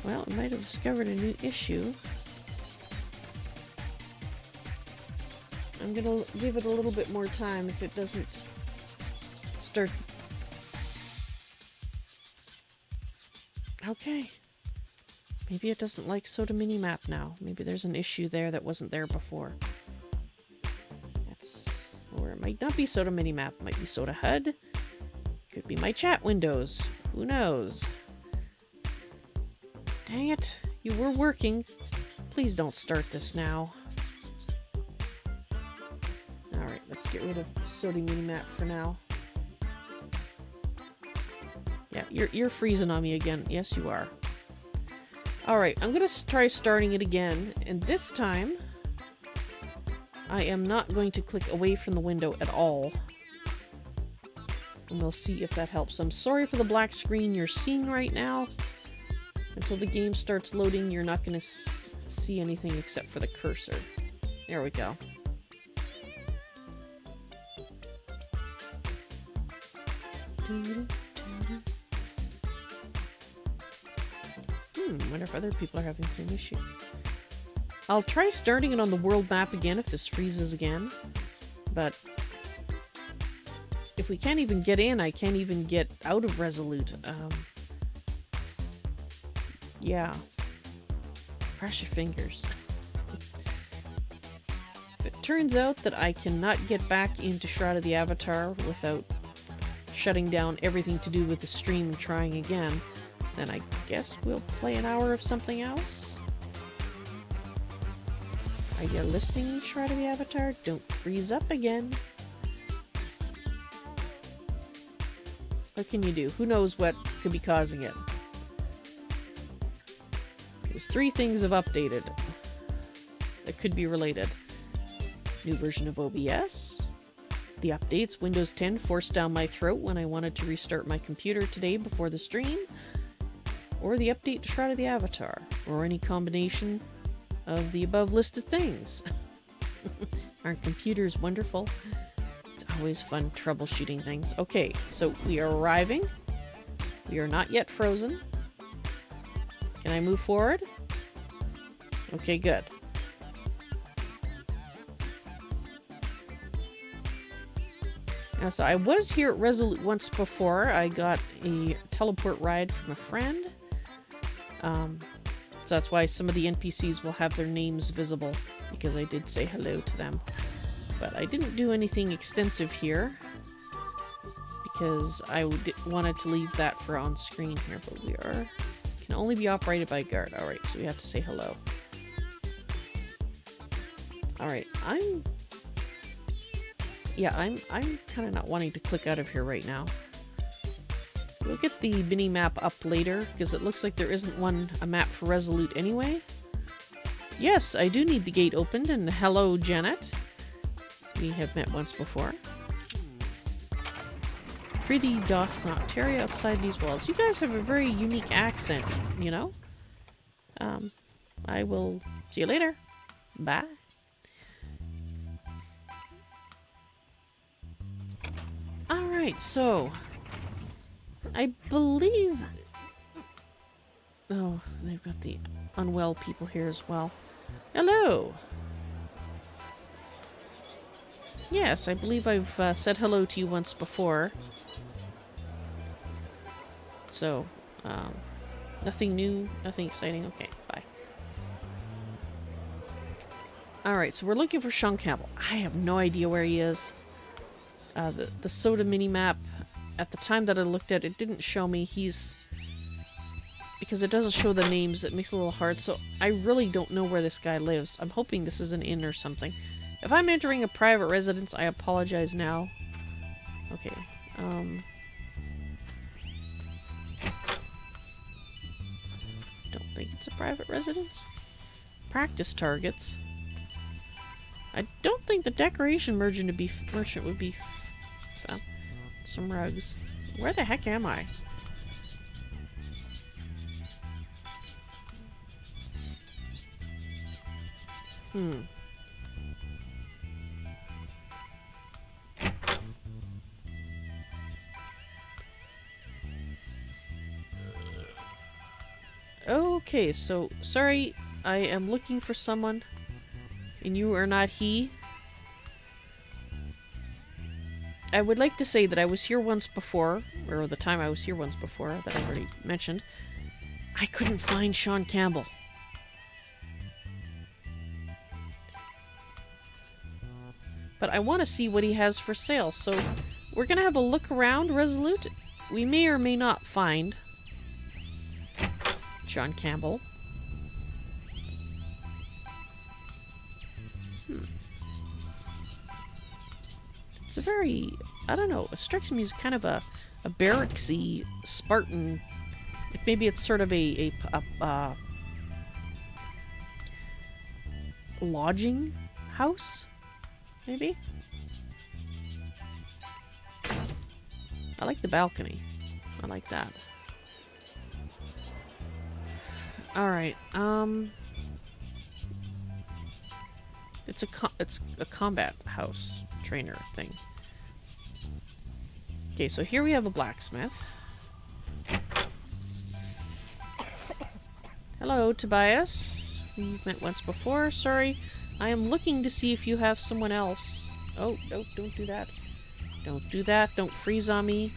Well, it might have discovered a new issue. I'm gonna give it a little bit more time if it doesn't start. Okay. Maybe it doesn't like SotA Minimap now. Maybe there's an issue there that wasn't there before. That's... Or it might not be SotA Minimap. It might be SotA HUD. Could be my chat windows. Who knows? Dang it. You were working. Please don't start this now. Alright, let's get rid of SotA Minimap for now. Yeah, you're freezing on me again. Yes, you are. Alright, I'm gonna try starting it again, and this time I am not going to click away from the window at all. And we'll see if that helps. I'm sorry for the black screen you're seeing right now. Until the game starts loading, you're not going to see anything except for the cursor. There we go. Wonder if other people are having the same issue. I'll try starting it on the world map again if this freezes again. But if we can't even get in, I can't even get out of Resolute. Yeah. Cross your fingers. If it turns out that I cannot get back into Shroud of the Avatar without shutting down everything to do with the stream and trying again, then I guess we'll play an hour of something else. Are you listening, Shroud of the Avatar? Don't freeze up again. What can you do? Who knows what could be causing it? Because 3 things have updated that could be related. New version of OBS. The updates, Windows 10 forced down my throat when I wanted to restart my computer today before the stream. Or the update to Shroud of the Avatar. Or any combination of the above listed things. Aren't computers wonderful? It's always fun troubleshooting things. Okay, so we are arriving. We are not yet frozen. Can I move forward? Okay, good. Now, so I was here at Resolute once before. I got a teleport ride from a friend. So that's why some of the NPCs will have their names visible, because I did say hello to them. But I didn't do anything extensive here, because I wanted to leave that for on screen here, but we are... can only be operated by a guard. Alright, so we have to say hello. Alright, I'm kind of not wanting to click out of here right now. We'll get the mini map up later, because it looks like there isn't a map for Resolute anyway. Yes, I do need the gate opened, and hello, Janet. We have met once before. Pretty doth not tarry outside these walls. You guys have a very unique accent, you know? I will see you later. Bye. Alright, so... I believe... Oh, they've got the unwell people here as well. Hello! Yes, I believe I've said hello to you once before. So, nothing new, nothing exciting. Okay, bye. Alright, so we're looking for Sean Campbell. I have no idea where he is. The SotA minimap, at the time that I looked at it, didn't show me he's... because it doesn't show the names, it makes it a little hard, so I really don't know where this guy lives. I'm hoping this is an inn or something. If I'm entering a private residence, I apologize now. Okay, don't think it's a private residence. Practice targets. I don't think the decoration merchant would be found. Some rugs. Where the heck am I? Okay, so sorry, I am looking for someone, and you are not he. I would like to say that I was here once before, or the time I was here once before, that I already mentioned. I couldn't find Sean Campbell. But I want to see what he has for sale, so we're going to have a look around, Resolute. We may or may not find Sean Campbell. It's a very, I don't know, it strikes me as kind of a barracksy, Spartan. Maybe it's sort of a lodging house, maybe? I like the balcony. I like that. Alright, it's a combat house trainer thing. Okay, so here we have a blacksmith. Hello, Tobias. We've met once before. Sorry, I am looking to see if you have someone else. Oh, no, don't do that. Don't do that. Don't freeze on me.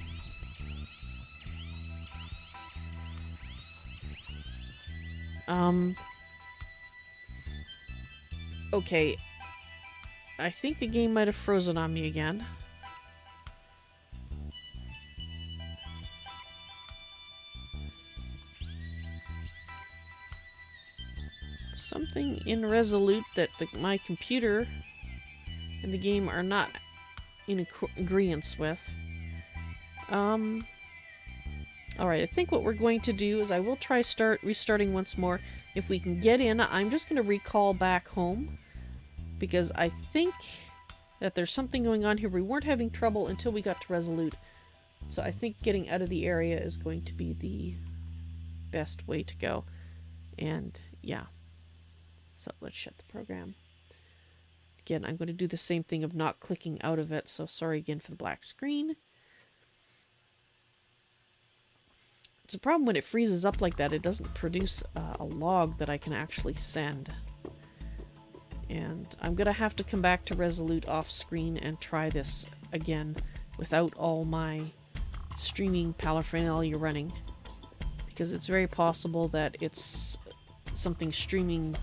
Okay. I think the game might have frozen on me again. Something in Resolute that my computer and the game are not in agreement with. Alright, I think what we're going to do is I will try restarting once more. If we can get in, I'm just going to recall back home, because I think that there's something going on here. We weren't having trouble until we got to Resolute. So I think getting out of the area is going to be the best way to go. And yeah. So let's shut the program. Again, I'm going to do the same thing of not clicking out of it, so sorry again for the black screen. It's a problem when it freezes up like that. It doesn't produce a log that I can actually send. And I'm going to have to come back to Resolute off screen and try this again without all my streaming paraphernalia running. Because it's very possible that it's something streaming,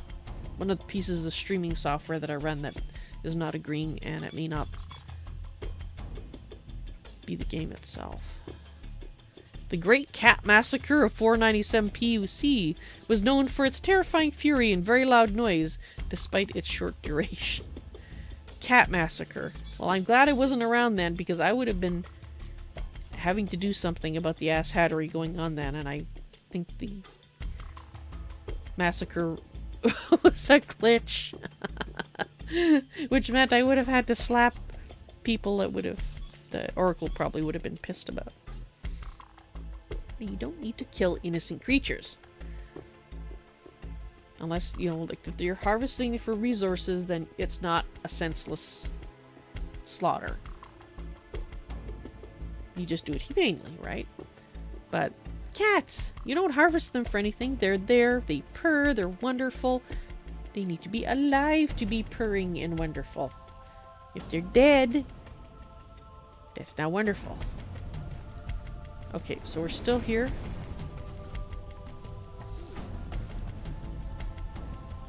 one of the pieces of streaming software that I run that is not agreeing, and it may not be the game itself. The Great Cat Massacre of 497 PUC was known for its terrifying fury and very loud noise, despite its short duration. Cat Massacre. Well, I'm glad I wasn't around then, because I would have been having to do something about the ass hattery going on then, and I think the massacre was a glitch. Which meant I would have had to slap people that would have... the Oracle probably would have been pissed about. You don't need to kill innocent creatures. Unless, you know, like, if you're harvesting for resources, then it's not a senseless slaughter. You just do it humanely, right? But cats, you don't harvest them for anything. They're there, they purr, they're wonderful. They need to be alive to be purring and wonderful. If they're dead, that's not wonderful. Okay, so we're still here.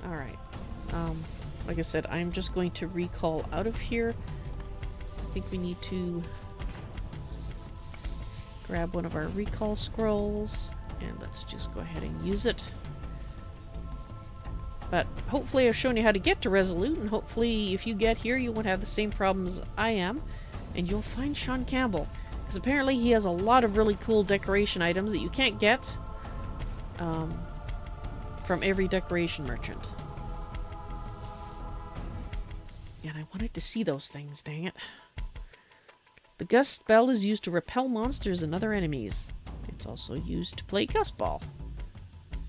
Alright. Like I said, I'm just going to recall out of here. I think we need to grab one of our recall scrolls, and let's just go ahead and use it. But hopefully I've shown you how to get to Resolute, and hopefully if you get here you won't have the same problems I am, and you'll find Sean Campbell. Because apparently he has a lot of really cool decoration items that you can't get from every decoration merchant. And I wanted to see those things, dang it. The Gust spell is used to repel monsters and other enemies. It's also used to play Gust Ball.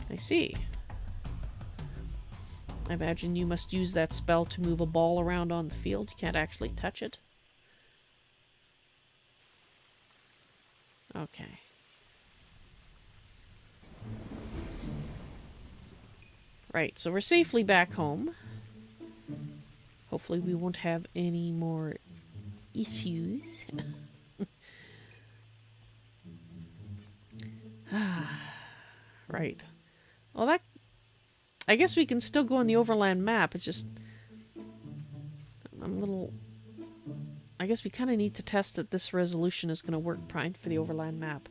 I see. I imagine you must use that spell to move a ball around on the field. You can't actually touch it. Okay. Right, so we're safely back home. Hopefully we won't have any more issues. Right. Well, that... I guess we can still go on the overland map. It's just... I'm a little... I guess we kind of need to test that this resolution is going to work fine for the overland map.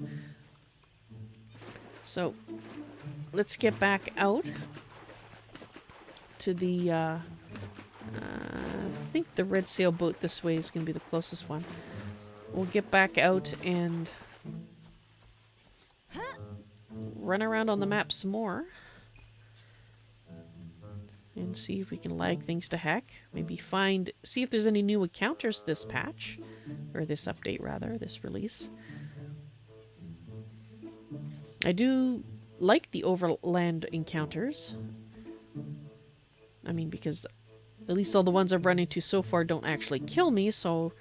So, let's get back out to the... I think the red sailboat this way is going to be the closest one. We'll get back out and run around on the map some more. And see if we can lag things to heck. Maybe see if there's any new encounters this patch. Or this update, rather. This release. I do like the overland encounters. I mean, because at least all the ones I've run into so far don't actually kill me, so...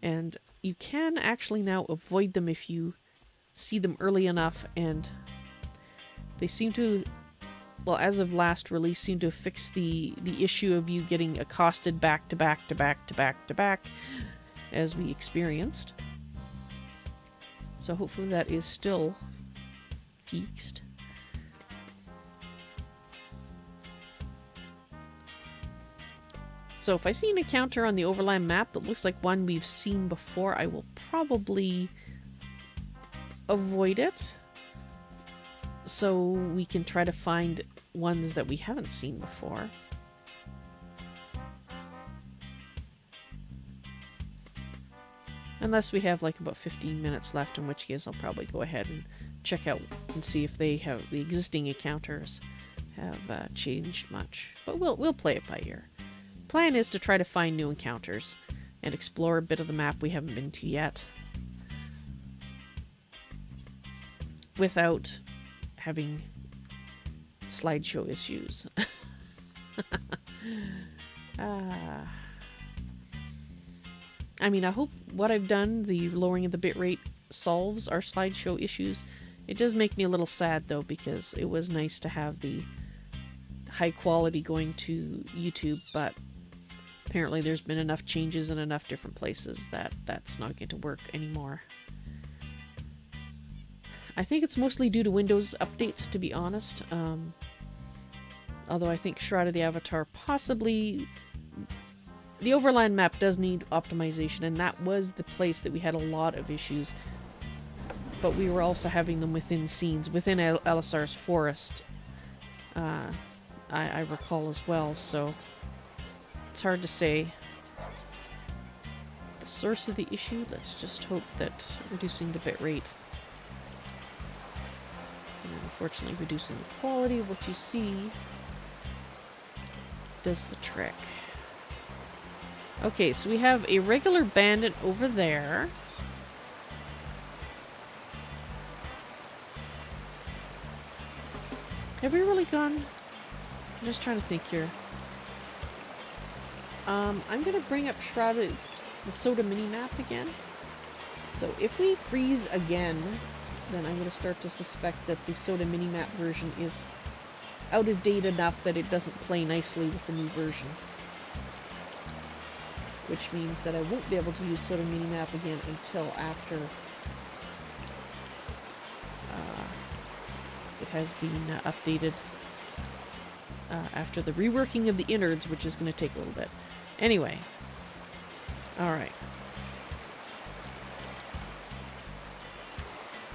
And you can actually now avoid them if you see them early enough, and they seem to... Well, as of last release, seem to fix the issue of you getting accosted back to back to back to back to back, as we experienced. So hopefully that is still fixed. So if I see an encounter on the overland map that looks like one we've seen before, I will probably avoid it, so we can try to find ones that we haven't seen before. Unless we have like about 15 minutes left, in which case I'll probably go ahead and check out and see if they have the existing encounters have changed much. But we'll play it by ear. Plan is to try to find new encounters and explore a bit of the map we haven't been to yet, without having slideshow issues. I mean, I hope what I've done, the lowering of the bitrate, solves our slideshow issues. It does make me a little sad, though, because it was nice to have the high quality going to YouTube, but apparently there's been enough changes in enough different places that that's not going to work anymore. I think it's mostly due to Windows updates, to be honest. Although I think Shroud of the Avatar possibly... The overland map does need optimization, and that was the place that we had a lot of issues. But we were also having them within scenes, within LSR's forest. I recall as well, so it's hard to say the source of the issue. Let's just hope that reducing the bitrate and unfortunately reducing the quality of what you see does the trick. Okay, so we have a regular bandit over there. Have we really gone? I'm just trying to think here. I'm going to bring up Shrouded, the SotA mini-map again. So if we freeze again, then I'm going to start to suspect that the SotA mini-map version is out of date enough that it doesn't play nicely with the new version. Which means that I won't be able to use SotA mini-map again until after it has been updated. After the reworking of the innards, which is going to take a little bit. Anyway. Alright.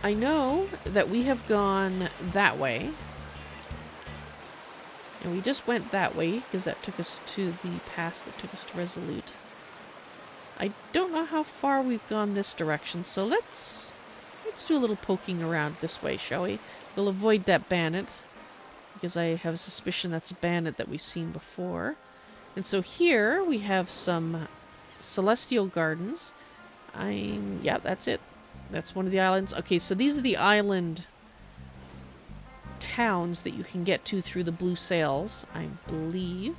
I know that we have gone that way. And we just went that way, because that took us to the pass that took us to Resolute. I don't know how far we've gone this direction, so let's do a little poking around this way, shall we? We'll avoid that bandit, because I have a suspicion that's a bandit that we've seen before. And so here we have some celestial gardens. Yeah, that's it. That's one of the islands. Okay, so these are the island towns that you can get to through the blue sails, I believe.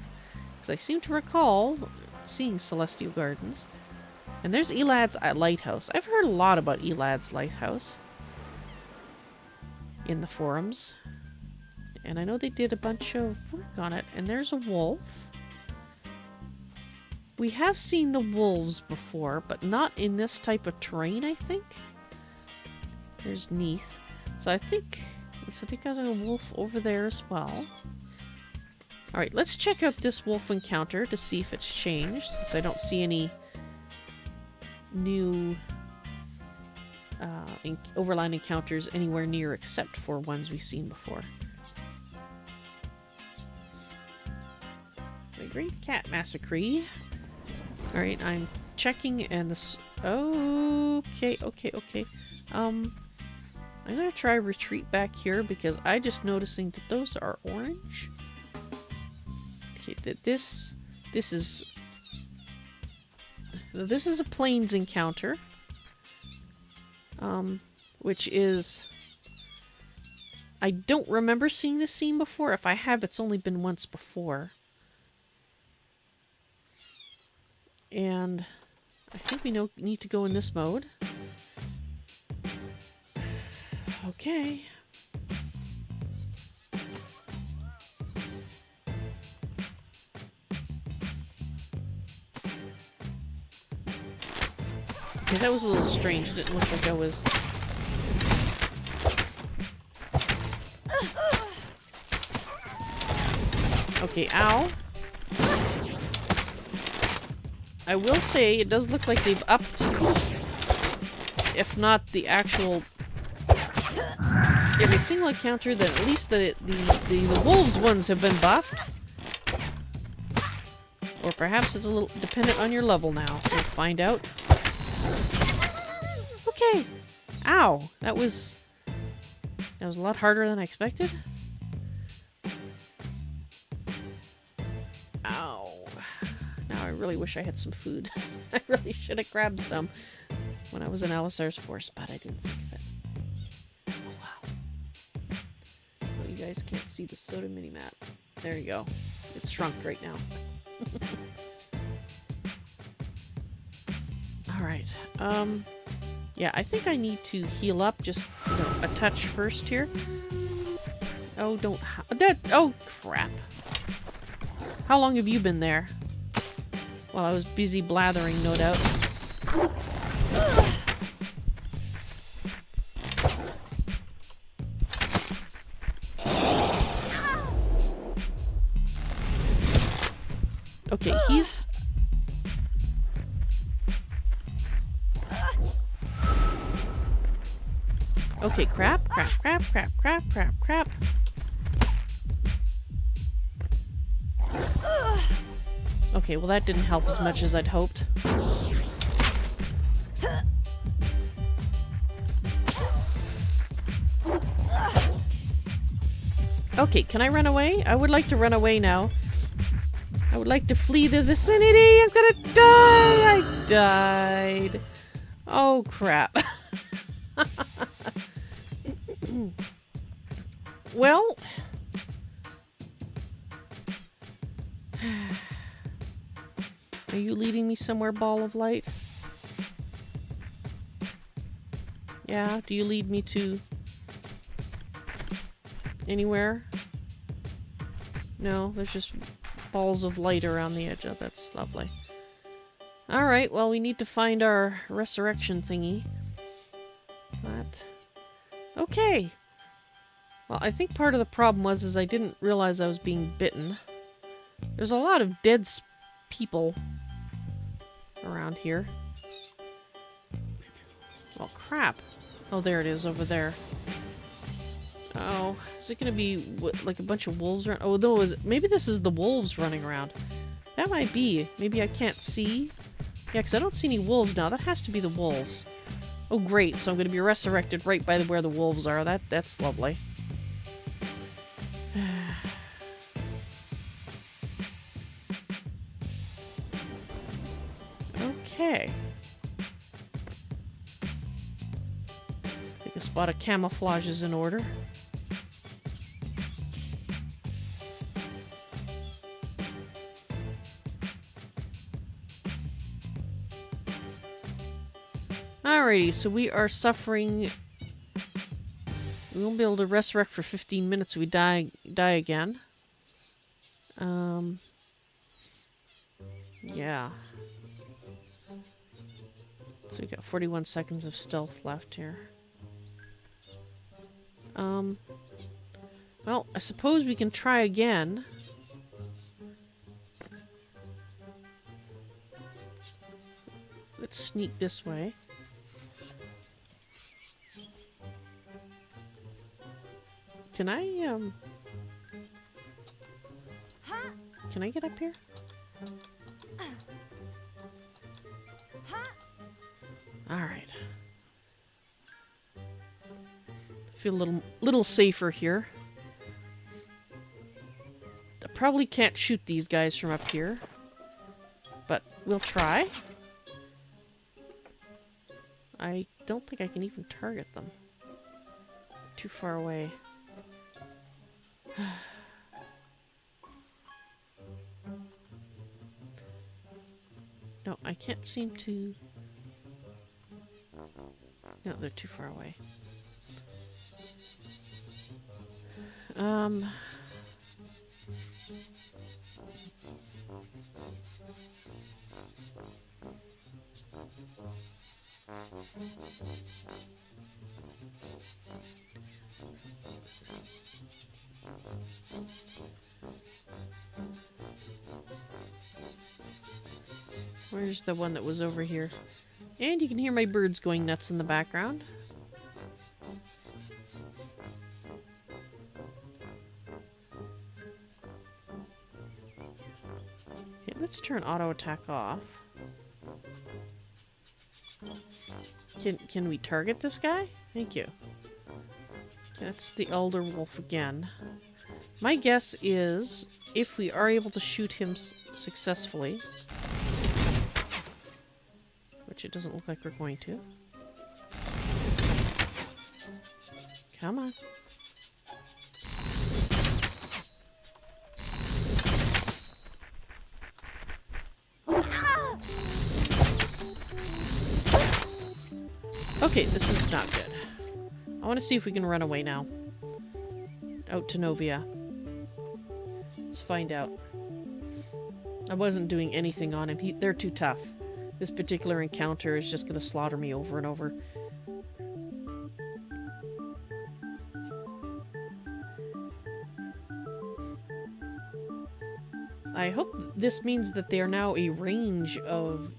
Because I seem to recall seeing celestial gardens. And there's Elad's Lighthouse. I've heard a lot about Elad's Lighthouse. in the forums. And I know they did a bunch of work on it. And there's a wolf. We have seen the wolves before, but not in this type of terrain, I think. There's Neath. So I think there's a wolf over there as well. Alright, let's check out this wolf encounter to see if it's changed, since I don't see any new overland encounters anywhere near except for ones we've seen before. The Great Cat Massacre. Alright, I'm checking and this... Okay. I'm gonna try retreat back here because I just noticing that those are orange. Okay, this is a plains encounter. Which is... I don't remember seeing this scene before. If I have, it's only been once before. And I think we need to go in this mode. Okay. Okay, that was a little strange. It didn't look like I was... Okay, ow. I will say, it does look like they've upped, if not the actual... every single encounter, that at least the wolves ones have been buffed. Or perhaps it's a little dependent on your level now. We'll find out. Okay. Ow. That was a lot harder than I expected. Ow. Now I really wish I had some food. I really should have grabbed some when I was in Alisar's Force, but I didn't think of it. Oh wow. Well, you guys can't see the SotA mini-map. There you go. It's shrunk right now. Alright. Yeah, I think I need to heal up just, a touch first here. Oh, don't... oh, crap. How long have you been there? Well, I was busy blathering, no doubt. Okay, he's... Okay, crap. Okay, well that didn't help as much as I'd hoped. Okay, can I run away? I would like to run away now. I would like to flee the vicinity. I'm gonna die! I died. Oh, crap. Well... Are you leading me somewhere, ball of light? Yeah, do you lead me to... anywhere? No, there's just balls of light around the edge. Oh, that's lovely. Alright, well, we need to find our resurrection thingy. But... okay! Well, I think part of the problem was I didn't realize I was being bitten. There's a lot of dead people around here. Oh, crap. Oh, there it is, over there. Oh, is it gonna be, what, like a bunch of wolves around? Oh, no, maybe this is the wolves running around. That might be. Maybe I can't see. Yeah, because I don't see any wolves now. That has to be the wolves. Oh, great. So I'm gonna be resurrected right by where the wolves are. That's lovely. Okay. I think a spot of camouflage is in order. Alrighty, so we are suffering We won't be able to resurrect for 15 minutes. We die again. Yeah. So we got 41 seconds of stealth left here. Well, I suppose we can try again. Let's sneak this way. Can I get up here? Alright. Feel a little safer here. I probably can't shoot these guys from up here, but we'll try. I don't think I can even target them. Too far away. No, I can't seem to... No, they're too far away. Where's the one that was over here? And you can hear my birds going nuts in the background. Okay, let's turn auto attack off. Can we target this guy? Thank you. That's the elder wolf again. My guess is if we are able to shoot him successfully, which it doesn't look like we're going to. Come on. Okay, this is not good. I want to see if we can run away now. Out to Novia. Let's find out. I wasn't doing anything on him. They're too tough. This particular encounter is just going to slaughter me over and over. I hope this means that they are now a range of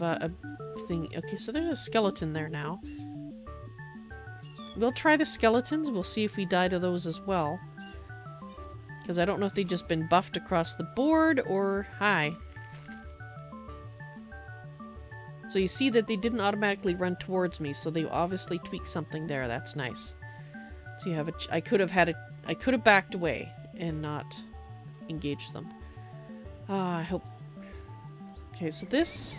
a thing. Okay, so there's a skeleton there now. We'll try the skeletons. We'll see if we die to those as well. Because I don't know if they've just been buffed across the board or... Hi. So you see that they didn't automatically run towards me, so they obviously tweaked something there. That's nice. So you have a... I could have backed away and not engaged them. I hope... Okay, so this...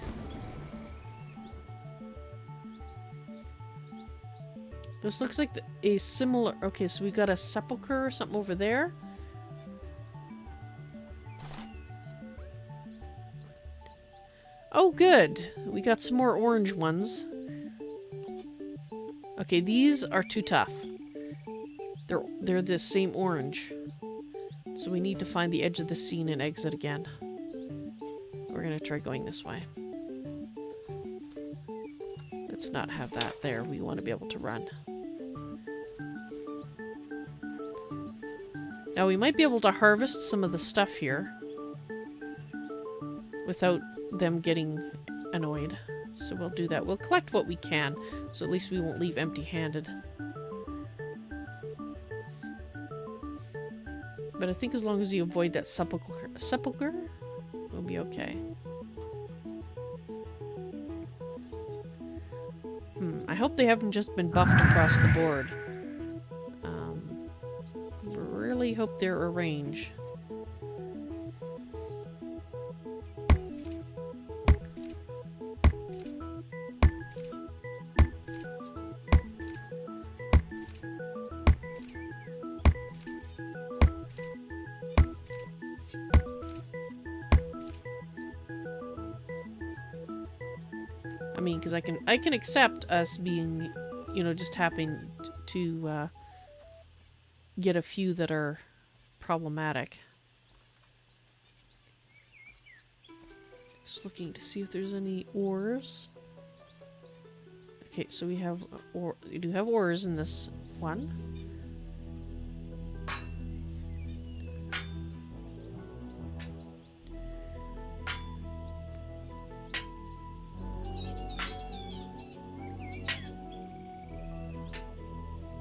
This looks like a similar... Okay, so we got a sepulcher or something over there. Oh, good. We got some more orange ones. Okay, these are too tough. They're the same orange. So we need to find the edge of the scene and exit again. We're gonna try going this way. Let's not have that there. We want to be able to run. Now we might be able to harvest some of the stuff here without them getting annoyed. So we'll do that. We'll collect what we can, so at least we won't leave empty-handed. But I think as long as you avoid that sepulcher, we'll be okay. I hope they haven't just been buffed across the board. Really hope they're a range. I mean, because I can accept us being, you know, just having to get a few that are problematic. Just looking to see if there's any ores. Okay, so we have we do have ores in this one.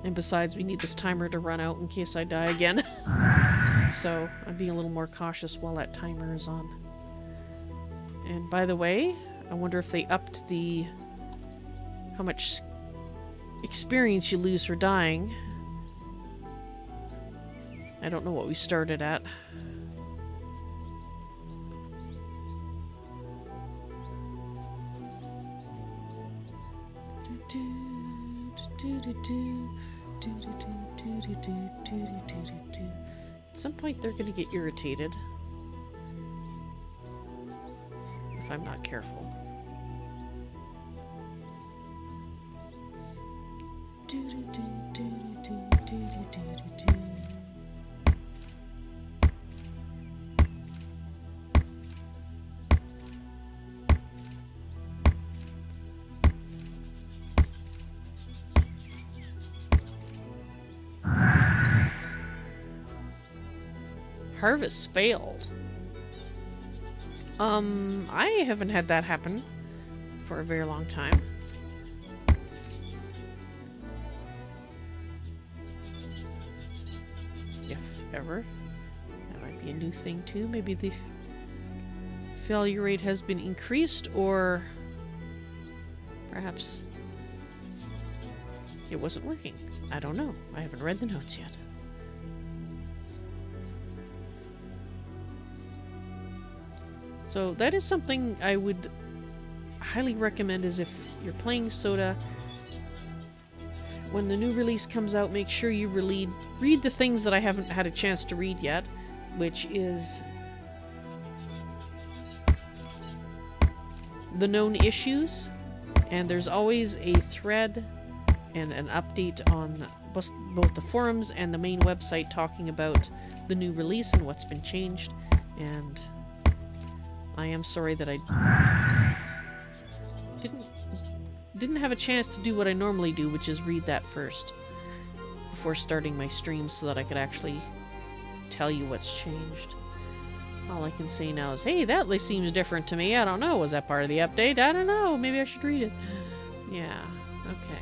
And besides, we need this timer to run out in case I die again. So I'm being a little more cautious while that timer is on. And by the way, I wonder if they upped the how much experience you lose for dying. I don't know what we started at. At some point they're going to get irritated if I'm not careful. Harvest failed. I haven't had that happen for a very long time. If ever. That might be a new thing too. Maybe the failure rate has been increased, or perhaps it wasn't working. I don't know. I haven't read the notes yet. So that is something I would highly recommend, is if you're playing SotA, when the new release comes out, make sure you read the things that I haven't had a chance to read yet, which is the known issues, and there's always a thread and an update on both the forums and the main website talking about the new release and what's been changed. And I am sorry that I didn't have a chance to do what I normally do, which is read that first before starting my streams so that I could actually tell you what's changed. All I can say now is, hey, that seems different to me. I don't know. Was that part of the update? I don't know. Maybe I should read it. Yeah. Okay.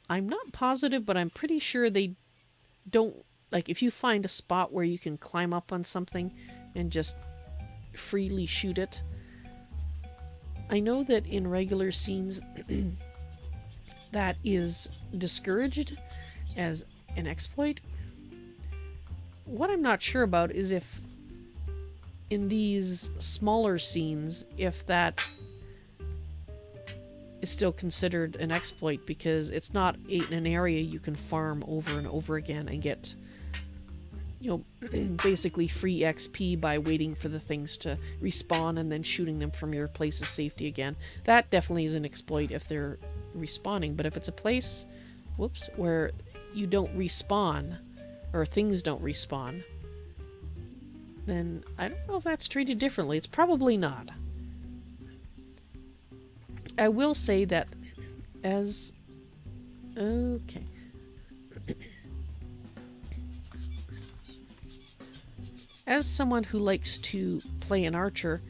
I'm not positive, but I'm pretty sure they don't, like, if you find a spot where you can climb up on something and just freely shoot it. I know that in regular scenes that is discouraged as an exploit. What I'm not sure about is if in these smaller scenes, if that is still considered an exploit, because it's not in an area you can farm over and over again and get, you know, basically free XP by waiting for the things to respawn and then shooting them from your place of safety again. That definitely is an exploit if they're respawning. But if it's a place, whoops, where you don't respawn, or things don't respawn, then I don't know if that's treated differently. It's probably not. I will say that as... Okay. As someone who likes to play an archer,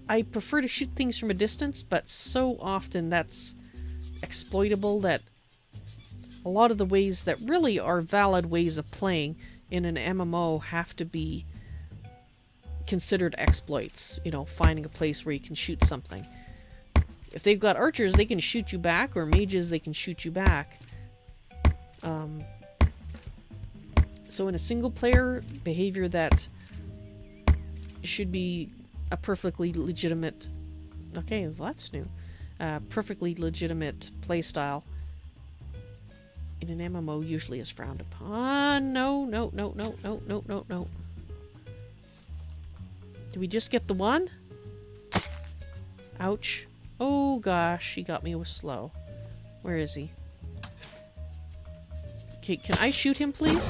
I prefer to shoot things from a distance, but so often that's exploitable that a lot of the ways that really are valid ways of playing in an MMO have to be considered exploits. You know, finding a place where you can shoot something. If they've got archers, they can shoot you back, or mages, they can shoot you back. So in a single player behavior that should be a perfectly legitimate... Okay, well, that's new. Perfectly legitimate playstyle in an MMO usually is frowned upon. No, no, no, no, no, no, no, no. Did we just get the one? Ouch. Oh gosh, he got me with slow. Where is he? Okay, can I shoot him, please?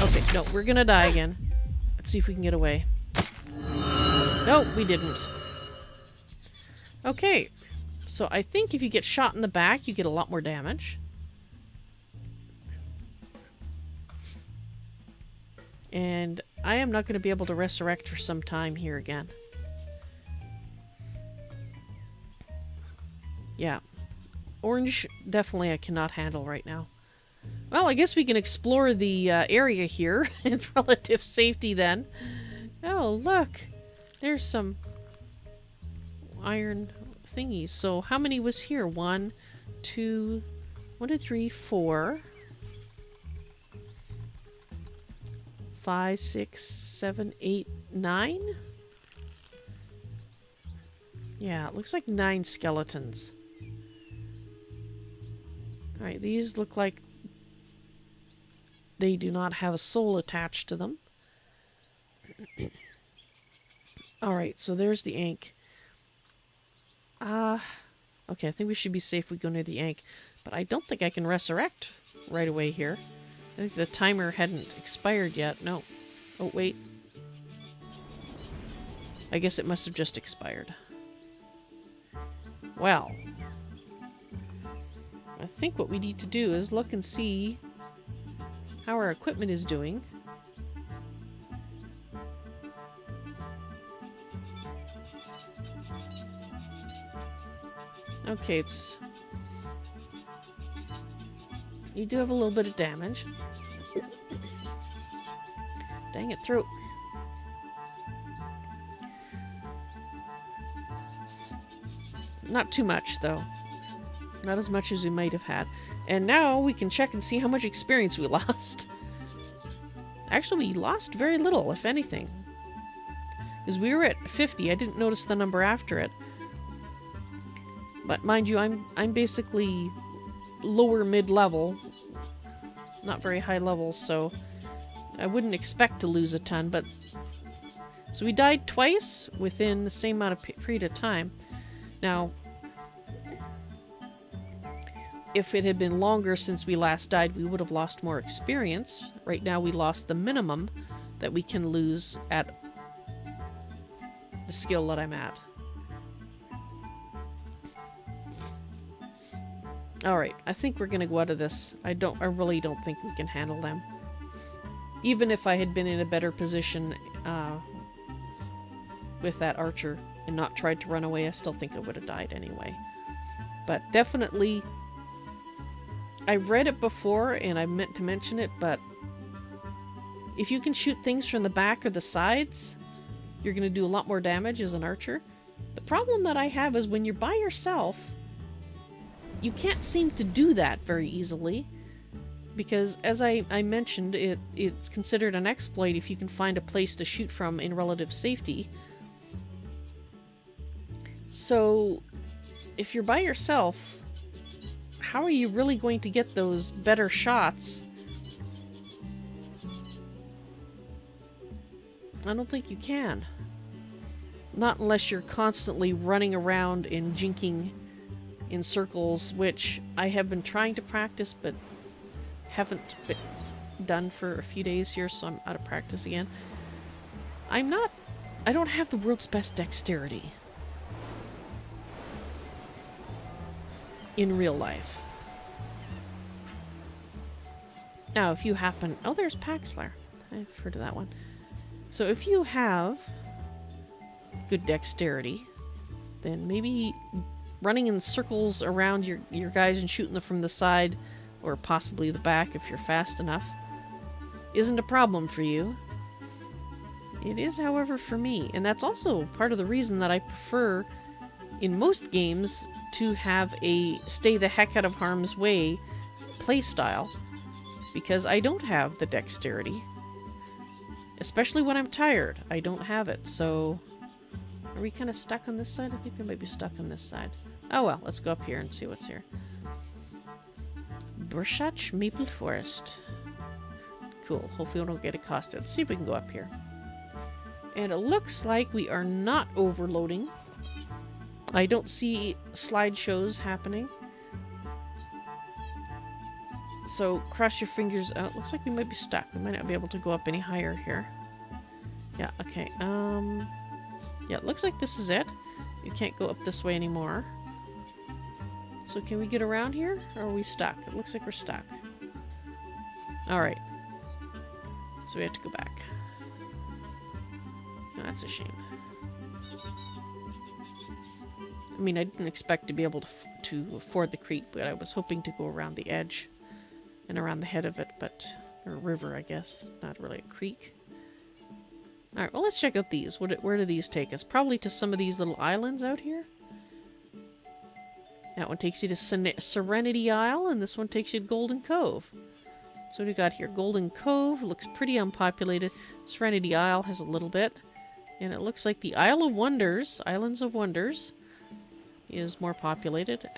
Okay, no, we're gonna die again. Let's see if we can get away. Nope, we didn't. Okay, so I think if you get shot in the back, you get a lot more damage. And I am not going to be able to resurrect for some time here again. Yeah. Orange, definitely I cannot handle right now. Well, I guess we can explore the area here in relative safety then. Oh, look. There's some iron thingies. So how many was here? 1, 2, 3, 4, 5, 6, 7, 8, 9? Yeah, it looks like 9 skeletons. Alright, these look like they do not have a soul attached to them. Alright, so there's the ink. Okay, I think we should be safe if we go near the ink. But I don't think I can resurrect right away here. I think the timer hadn't expired yet. No. Oh, wait. I guess it must have just expired. Well. I think what we need to do is look and see how our equipment is doing. Okay, it's... You do have a little bit of damage. Dang it, throat. Not too much, though. Not as much as we might have had. And now we can check and see how much experience we lost. Actually, we lost very little, if anything. Because we were at 50. I didn't notice the number after it. But mind you, I'm basically lower mid-level. Not very high levels, so I wouldn't expect to lose a ton, but... So we died twice within the same amount of period of time. Now, if it had been longer since we last died, we would have lost more experience. Right now we lost the minimum that we can lose at the skill that I'm at. Alright, I think we're gonna go out of this. I really don't think we can handle them. Even if I had been in a better position with that archer and not tried to run away, I still think I would have died anyway. But definitely, I've read it before and I meant to mention it, but if you can shoot things from the back or the sides, you're gonna do a lot more damage as an archer. The problem that I have is when you're by yourself, you can't seem to do that very easily, because as I mentioned, it's considered an exploit if you can find a place to shoot from in relative safety. So, if you're by yourself, how are you really going to get those better shots? I don't think you can. Not unless you're constantly running around and jinking in circles, which I have been trying to practice, but haven't been done for a few days here, so I'm out of practice again. I don't have the world's best dexterity in real life. Now, if you happen... Oh, there's Paxlar. I've heard of that one. So if you have good dexterity, then maybe running in circles around your guys and shooting them from the side, or possibly the back if you're fast enough, isn't a problem for you. It is, however, for me. And that's also part of the reason that I prefer, in most games, to have a stay the heck out of harm's way playstyle. Because I don't have the dexterity. Especially when I'm tired. I don't have it, so... Are we kind of stuck on this side? I think we might be stuck on this side. Oh well, let's go up here and see what's here. Burshach Maple Forest. Cool. Hopefully we don't get accosted. Let's see if we can go up here. And it looks like we are not overloading. I don't see slideshows happening. So cross your fingers. It looks like we might be stuck. We might not be able to go up any higher here. Yeah, okay. Yeah, it looks like this is it. You can't go up this way anymore. So can we get around here? Or are we stuck? It looks like we're stuck. Alright. So we have to go back. Oh, that's a shame. I mean, I didn't expect to be able to ford the creek, but I was hoping to go around the edge and around the head of it, but... Or river, I guess. Not really a creek. Alright, well, let's check out these. Where do these take us? Probably to some of these little islands out here. That one takes you to Serenity Isle, and this one takes you to Golden Cove. So what do we got here? Golden Cove looks pretty unpopulated. Serenity Isle has a little bit. And it looks like the Isle of Wonders, Islands of Wonders, is more populated.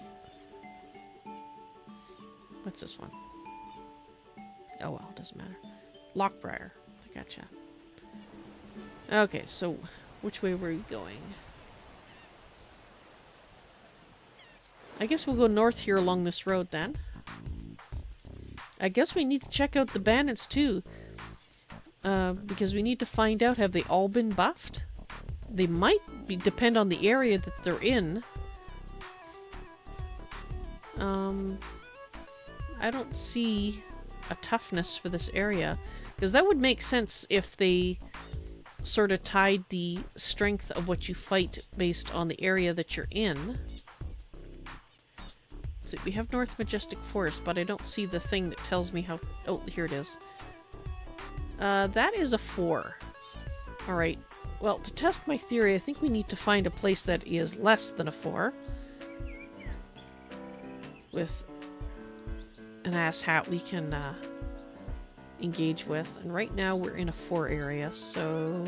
What's this one? Oh well, it doesn't matter. Lockbriar. I gotcha. Okay, so which way were we going? I guess we'll go north here along this road then. I guess we need to check out the bandits too. Because we need to find out, have they all been buffed? They might depend on the area that they're in. I don't see a toughness for this area. Because that would make sense if they sort of tied the strength of what you fight based on the area that you're in. So we have North Majestic Forest, but I don't see the thing that tells me how... Oh, here it is. That is a 4. Alright. Well, to test my theory, I think we need to find a place that is less than a 4. With an ass hat we can engage with. And right now we're in a 4 area, so...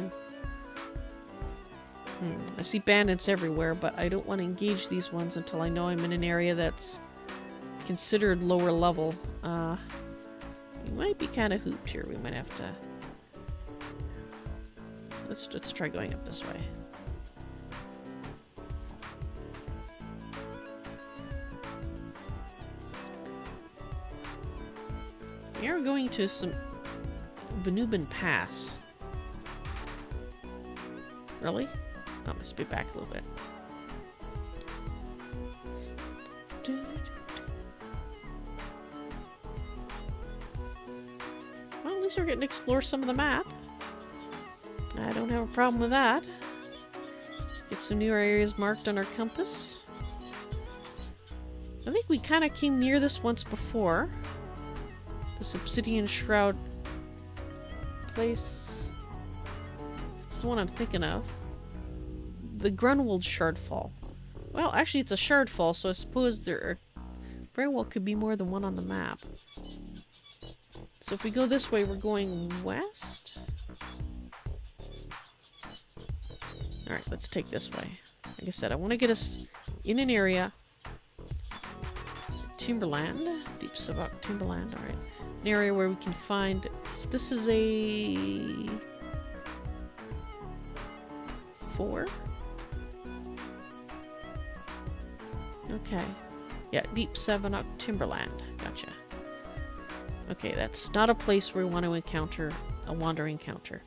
I see bandits everywhere, but I don't want to engage these ones until I know I'm in an area that's considered lower level. We might be kind of hooped here. We might have to... Let's try going up this way. We are going to some Venuban Pass. Really? Oh, must be back a little bit. Well, at least we're getting to explore some of the map. I don't have a problem with that. Get some new areas marked on our compass. I think we kind of came near this once before. This Obsidian Shroud place. It's the one I'm thinking of. The Grunwald Shardfall. Well, actually it's a Shardfall, so I suppose there very well could be more than one on the map. So if we go this way, we're going west? Alright, let's take this way. Like I said, I want to get us in an area. Timberland. Deep Savok Timberland, alright. An area where we can find... So this is a... 4? Okay. Yeah, Deep Savok Timberland. Gotcha. Okay, that's not a place where we want to encounter a wandering encounter.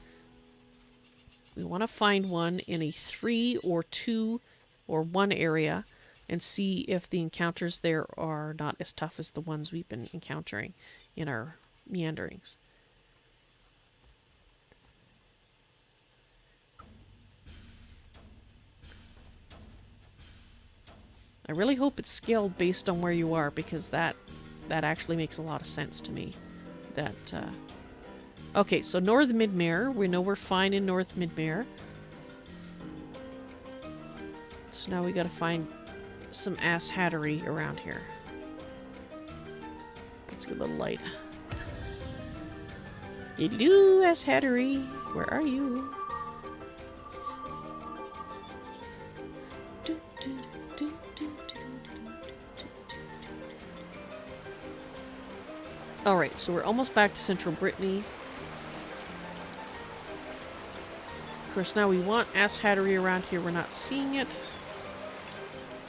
We want to find one in a 3 or 2 or 1 area and see if the encounters there are not as tough as the ones we've been encountering in our meanderings. I really hope it's scaled based on where you are, because that actually makes a lot of sense to me. That Okay, so North Midmare. We know we're fine in North Midmare. So now we gotta find some ass hattery around here. Let's get a little light. Yiddly-doo, ass hattery. Where are you? Alright, so we're almost back to Central Brittany. Of course, now we want ass hattery around here. We're not seeing it.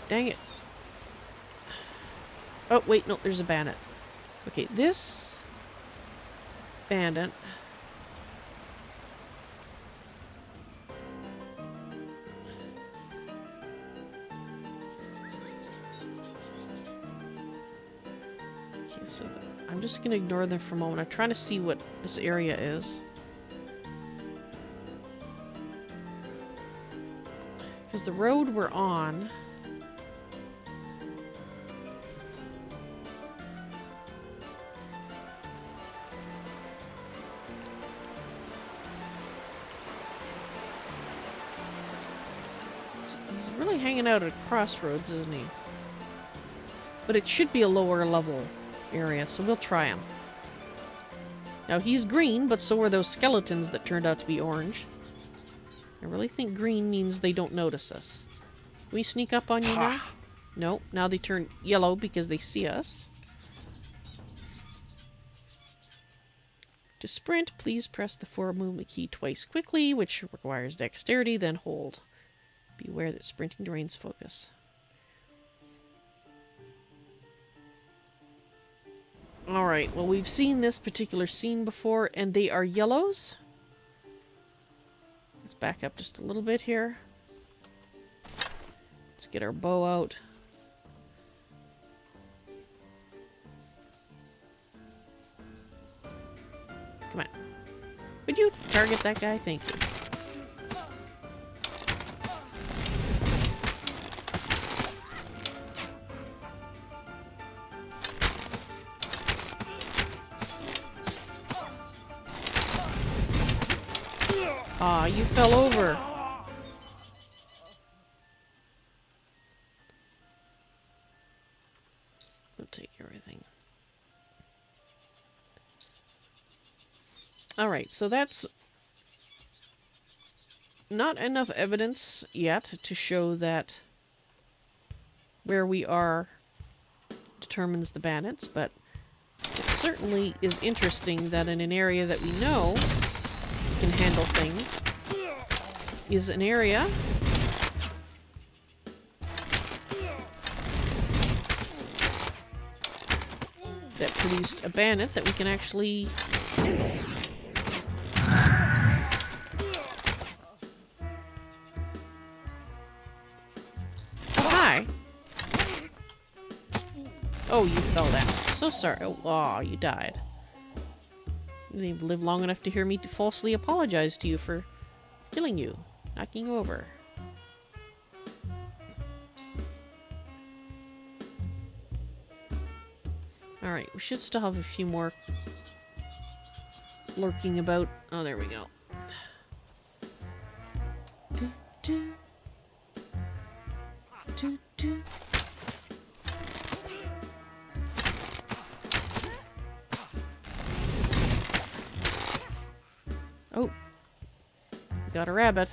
Dang it. Oh, wait, no, there's a bandit. Okay, this bandit. Okay, so I'm just going to ignore them for a moment. I'm trying to see what this area is. Because the road we're on... He's really hanging out at crossroads, isn't he? But it should be a lower level area, so we'll try him. Now he's green, but so are those skeletons that turned out to be orange. I really think green means they don't notice us. We sneak up on you now? No, now they turn yellow because they see us. To sprint, please press the forward movement key twice quickly, which requires dexterity, then hold. Be aware that sprinting drains focus. Alright, well we've seen this particular scene before, and they are yellows. Let's back up just a little bit here. Let's get our bow out. Come on. Would you target that guy? Thank you. Aw, you fell over. We'll take everything. Alright, so that's not enough evidence yet to show that where we are determines the bandits, but it certainly is interesting that in an area that we know can handle things is an area that produced a bandit that we can actually handle. Oh, hi. Oh, you fell down. So sorry. Oh, you died. You didn't even live long enough to hear me falsely apologize to you for killing you, knocking you over. Alright, we should still have a few more lurking about. Oh, there we go. Do, do. Do, do. Oh, we got a rabbit.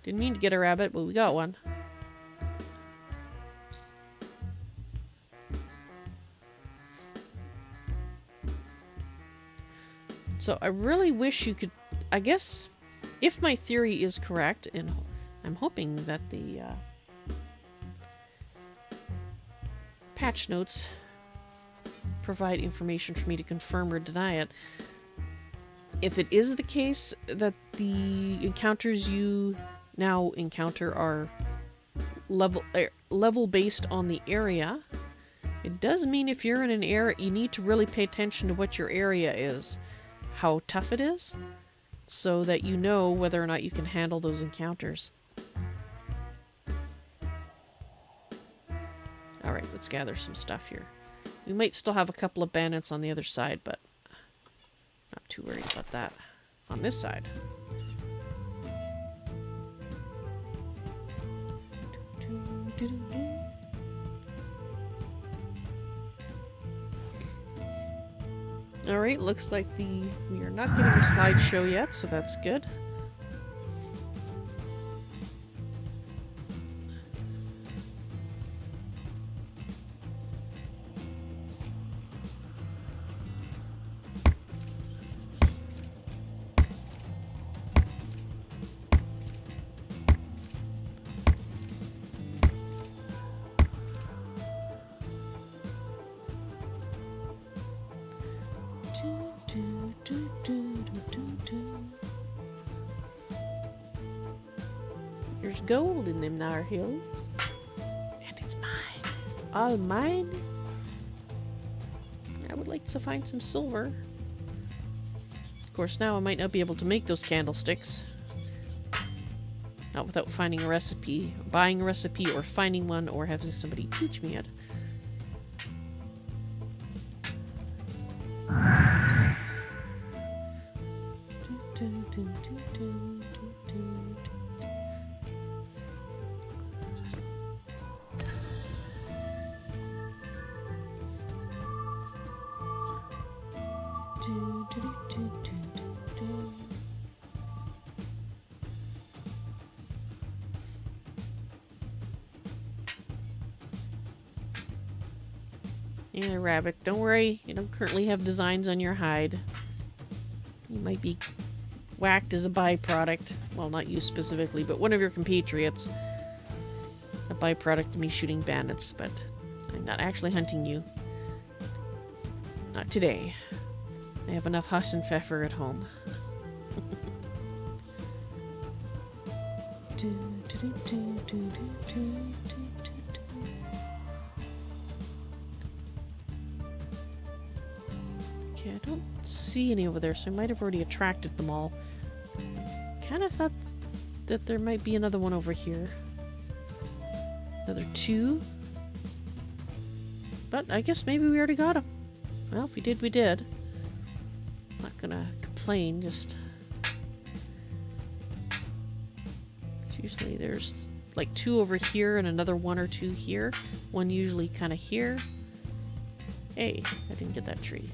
Didn't mean to get a rabbit, but we got one. So I really wish you could, I guess, if my theory is correct, and I'm hoping that the patch notes provide information for me to confirm or deny it. If it is the case that the encounters you now encounter are level based on the area, it does mean if you're in an area, you need to really pay attention to what your area is, how tough it is, so that you know whether or not you can handle those encounters. Alright, let's gather some stuff here. We might still have a couple of bandits on the other side, but not too worried about that on this side. Alright, looks like we are not getting a slideshow yet, so that's good. There's gold in them there hills. And it's mine. All mine. I would like to find some silver. Of course, now I might not be able to make those candlesticks. Not without finding a recipe, buying a recipe, or finding one, or having somebody teach me it. Yeah, rabbit, don't worry. You don't currently have designs on your hide. You might be whacked as a byproduct. Well, not you specifically, but one of your compatriots. A byproduct of me shooting bandits, but I'm not actually hunting you. Not today. I have enough Huss and Pfeffer at home. Okay, I don't see any over there, so I might have already attracted them all. Kind of thought that there might be another one over here. Another two. But I guess maybe we already got them. Well, if we did, we did. Not gonna complain, just... It's usually there's like two over here and another one or two here. One usually kind of here. Hey, I didn't get that tree.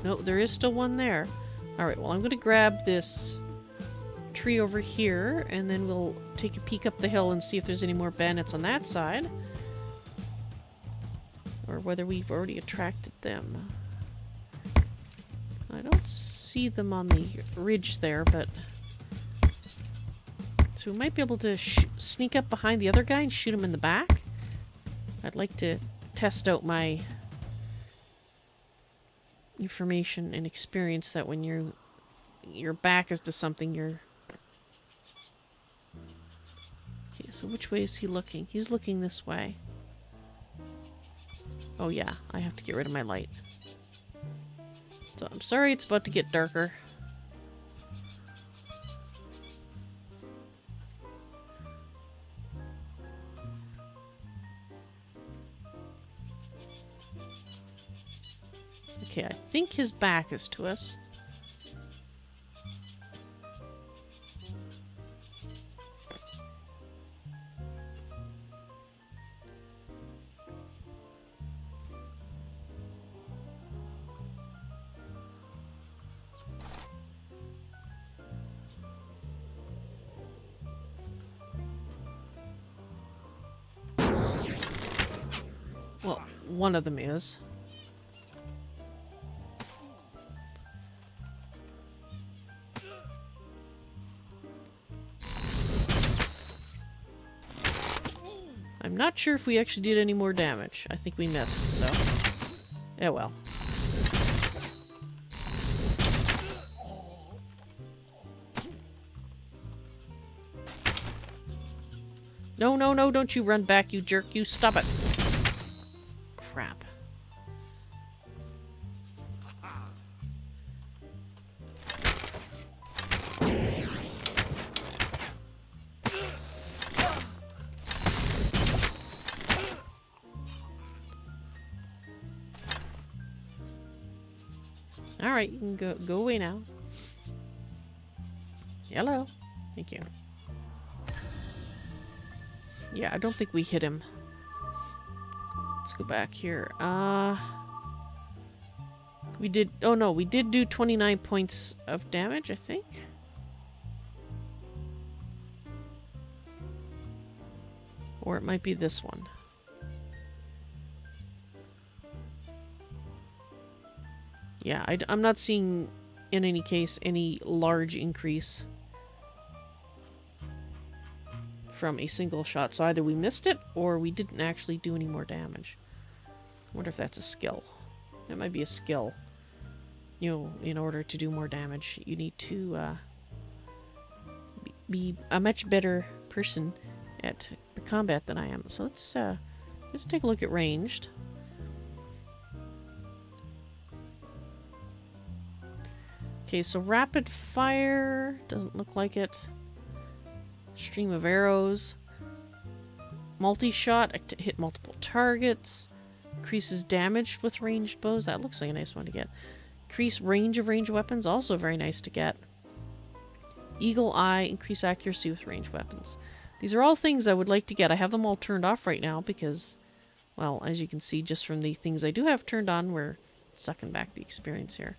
No, there is still one there. Alright, well I'm going to grab this tree over here and then we'll take a peek up the hill and see if there's any more bandits on that side. Or whether we've already attracted them. I don't see them on the ridge there, but... So we might be able to sneak up behind the other guy and shoot him in the back. I'd like to test out my information and experience that when your back is to something, you're... Okay, so which way is he looking? He's looking this way. Oh yeah, I have to get rid of my light. So I'm sorry it's about to get darker. Okay, I think his back is to us. Well, one of them is. I'm not sure if we actually did any more damage. I think we missed, so... Yeah, well. No, no, no, don't you run back, you jerk. You stop it. Crap. Alright, you can go away now. Hello. Thank you. Yeah, I don't think we hit him. Let's go back here. We did... Oh no, we did do 29 points of damage, I think. Or it might be this one. Yeah, I'm not seeing, in any case, any large increase from a single shot. So either we missed it, or we didn't actually do any more damage. I wonder if that's a skill. That might be a skill. You know, in order to do more damage, you need to be a much better person at the combat than I am. So let's take a look at ranged. Okay, so rapid fire doesn't look like it. Stream of arrows. Multi-shot, hit multiple targets. Increases damage with ranged bows. That looks like a nice one to get. Increase range of ranged weapons, also very nice to get. Eagle eye, increase accuracy with ranged weapons. These are all things I would like to get. I have them all turned off right now because, well, as you can see just from the things I do have turned on, we're sucking back the experience here.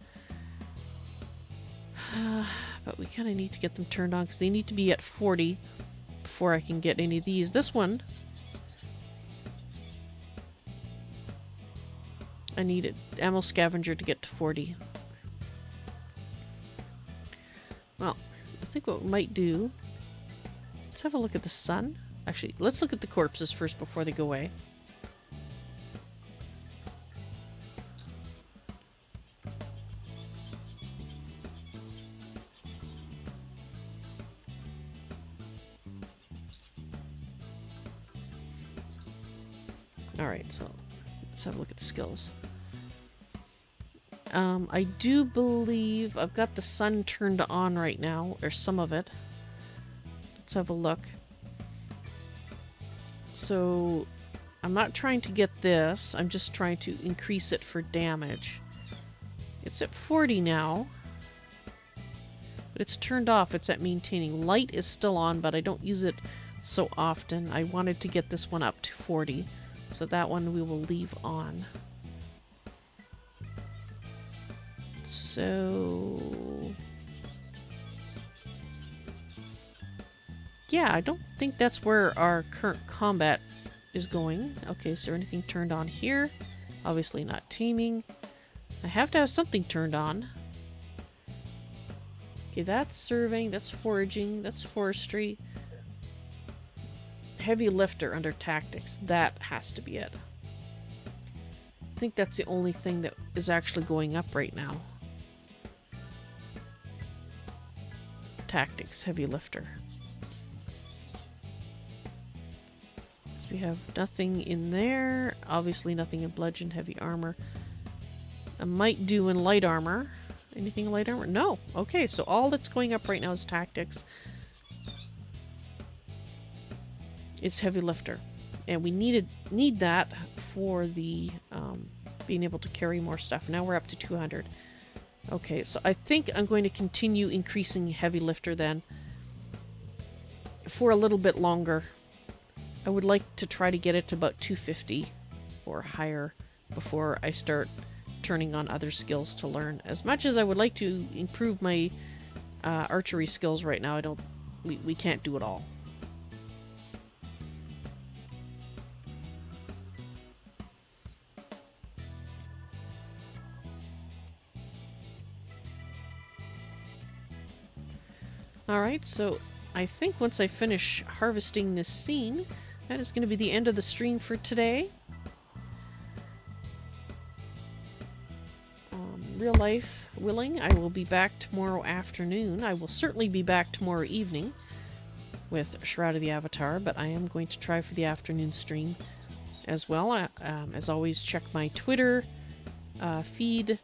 But we kind of need to get them turned on because they need to be at 40 before I can get any of these. This one, I needed ammo scavenger to get to 40. Well, I think what we might do, let's have a look at the sun. Actually, let's look at the corpses first before they go away. Alright, so let's have a look at the skills. I do believe I've got the sun turned on right now, or some of it. Let's have a look. So, I'm not trying to get this, I'm just trying to increase it for damage. It's at 40 now, but it's turned off, it's at maintaining. Light is still on, but I don't use it so often. I wanted to get this one up to 40. So that one we will leave on. So... yeah, I don't think that's where our current combat is going. Okay, is there anything turned on here? Obviously not taming. I have to have something turned on. Okay, that's surveying, that's foraging, that's forestry. Heavy lifter under tactics. That has to be it. I think that's the only thing that is actually going up right now. Tactics, heavy lifter. So we have nothing in there. Obviously nothing in bludgeon, heavy armor. I might do in light armor. Anything in light armor? No. Okay, so all that's going up right now is tactics. It's heavy lifter, and we need that for the being able to carry more stuff. Now we're up to 200. Okay, so I think I'm going to continue increasing heavy lifter then for a little bit longer. I would like to try to get it to about 250 or higher before I start turning on other skills to learn. As much as I would like to improve my archery skills right now, we can't do it all. Alright, so I think once I finish harvesting this scene, that is going to be the end of the stream for today. Real life willing, I will be back tomorrow afternoon. I will certainly be back tomorrow evening. with Shroud of the Avatar, but I am going to try for the afternoon stream as well. As always, check my Twitter feed,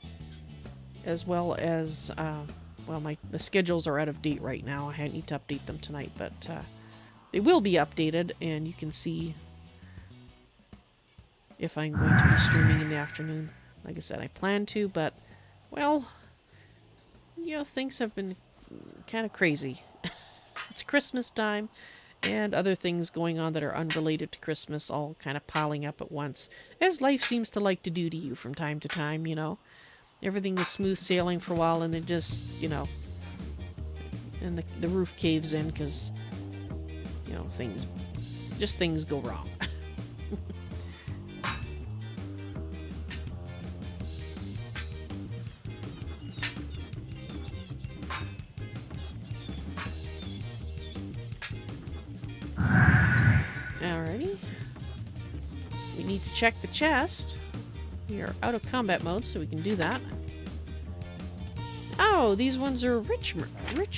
as well as, well, the schedules are out of date right now. I need to update them tonight, but they will be updated, and you can see if I'm going to be streaming in the afternoon. Like I said, I plan to, but, well, you know, things have been kind of crazy. It's Christmas time, and other things going on that are unrelated to Christmas all kind of piling up at once, as life seems to like to do to you from time to time, you know. Everything was smooth sailing for a while, and then just, you know, and the roof caves in because, you know, things go wrong. Alrighty. We need to check the chest. We are out of combat mode, so we can do that. Oh, these ones are rich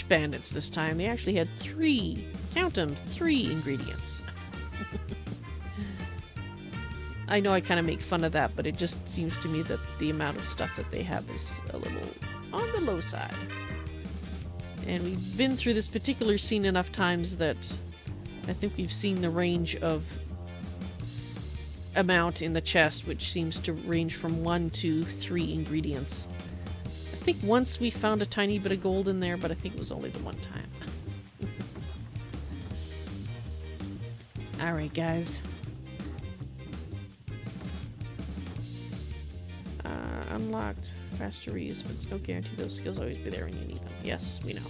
bandits this time. They actually had 3, count them, 3 ingredients. I know I kind of make fun of that, but it just seems to me that the amount of stuff that they have is a little on the low side. And we've been through this particular scene enough times that I think we've seen the range of amount in the chest, which seems to range from 1 to 3 ingredients. I think once we found a tiny bit of gold in there, but I think it was only the one time. Alright, guys. Unlocked. Faster reuse, but there's no guarantee those skills always be there when you need them. Yes, we know.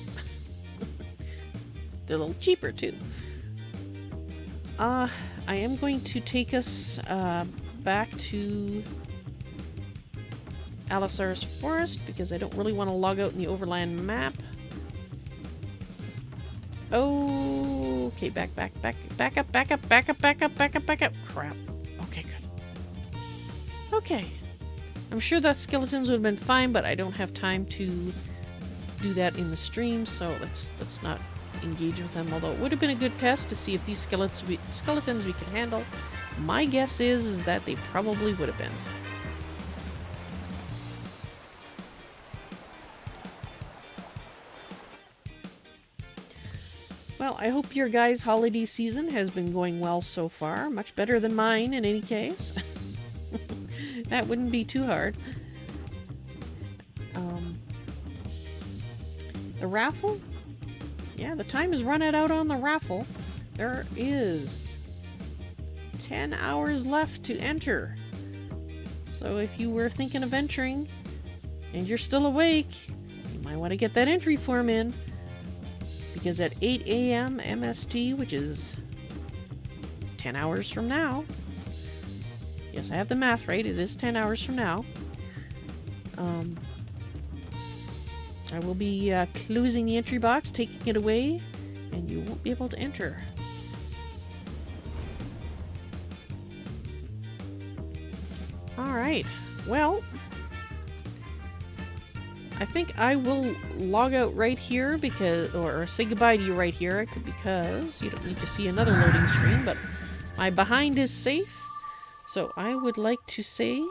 They're a little cheaper, too. I am going to take us back to Alisar's Forest because I don't really want to log out in the overland map. Oh, okay, back up. Crap. Okay, good. Okay. I'm sure that skeletons would have been fine, but I don't have time to do that in the stream, so let's not engage with them, although it would have been a good test to see if these skeletons we could handle. My guess is that they probably would have been. Well, I hope your guys' holiday season has been going well so far. Much better than mine, in any case. That wouldn't be too hard. The raffle? Yeah, the time is running out on the raffle. There is 10 hours left to enter. So if you were thinking of entering and you're still awake, you might want to get that entry form in. Because at 8 a.m. MST, which is 10 hours from now, yes, I have the math right, it is 10 hours from now, I will be closing the entry box, taking it away, and you won't be able to enter. Alright, well, I think I will log out right here because, or say goodbye to you right here, because you don't need to see another loading screen, but my behind is safe. So I would like to say,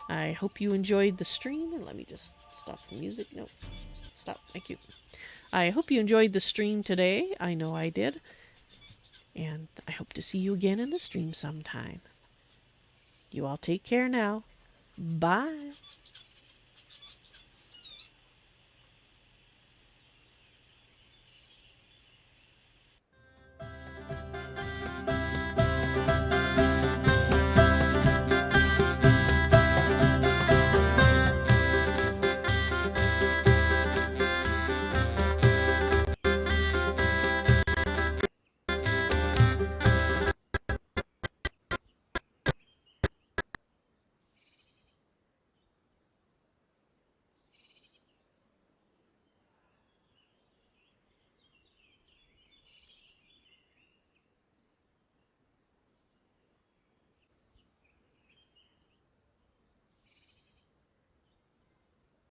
I hope you enjoyed the stream, and let me just stop the music. No, stop, thank you. I hope you enjoyed the stream today. I know I did. And I hope to see you again in the stream sometime. You all take care now. Bye.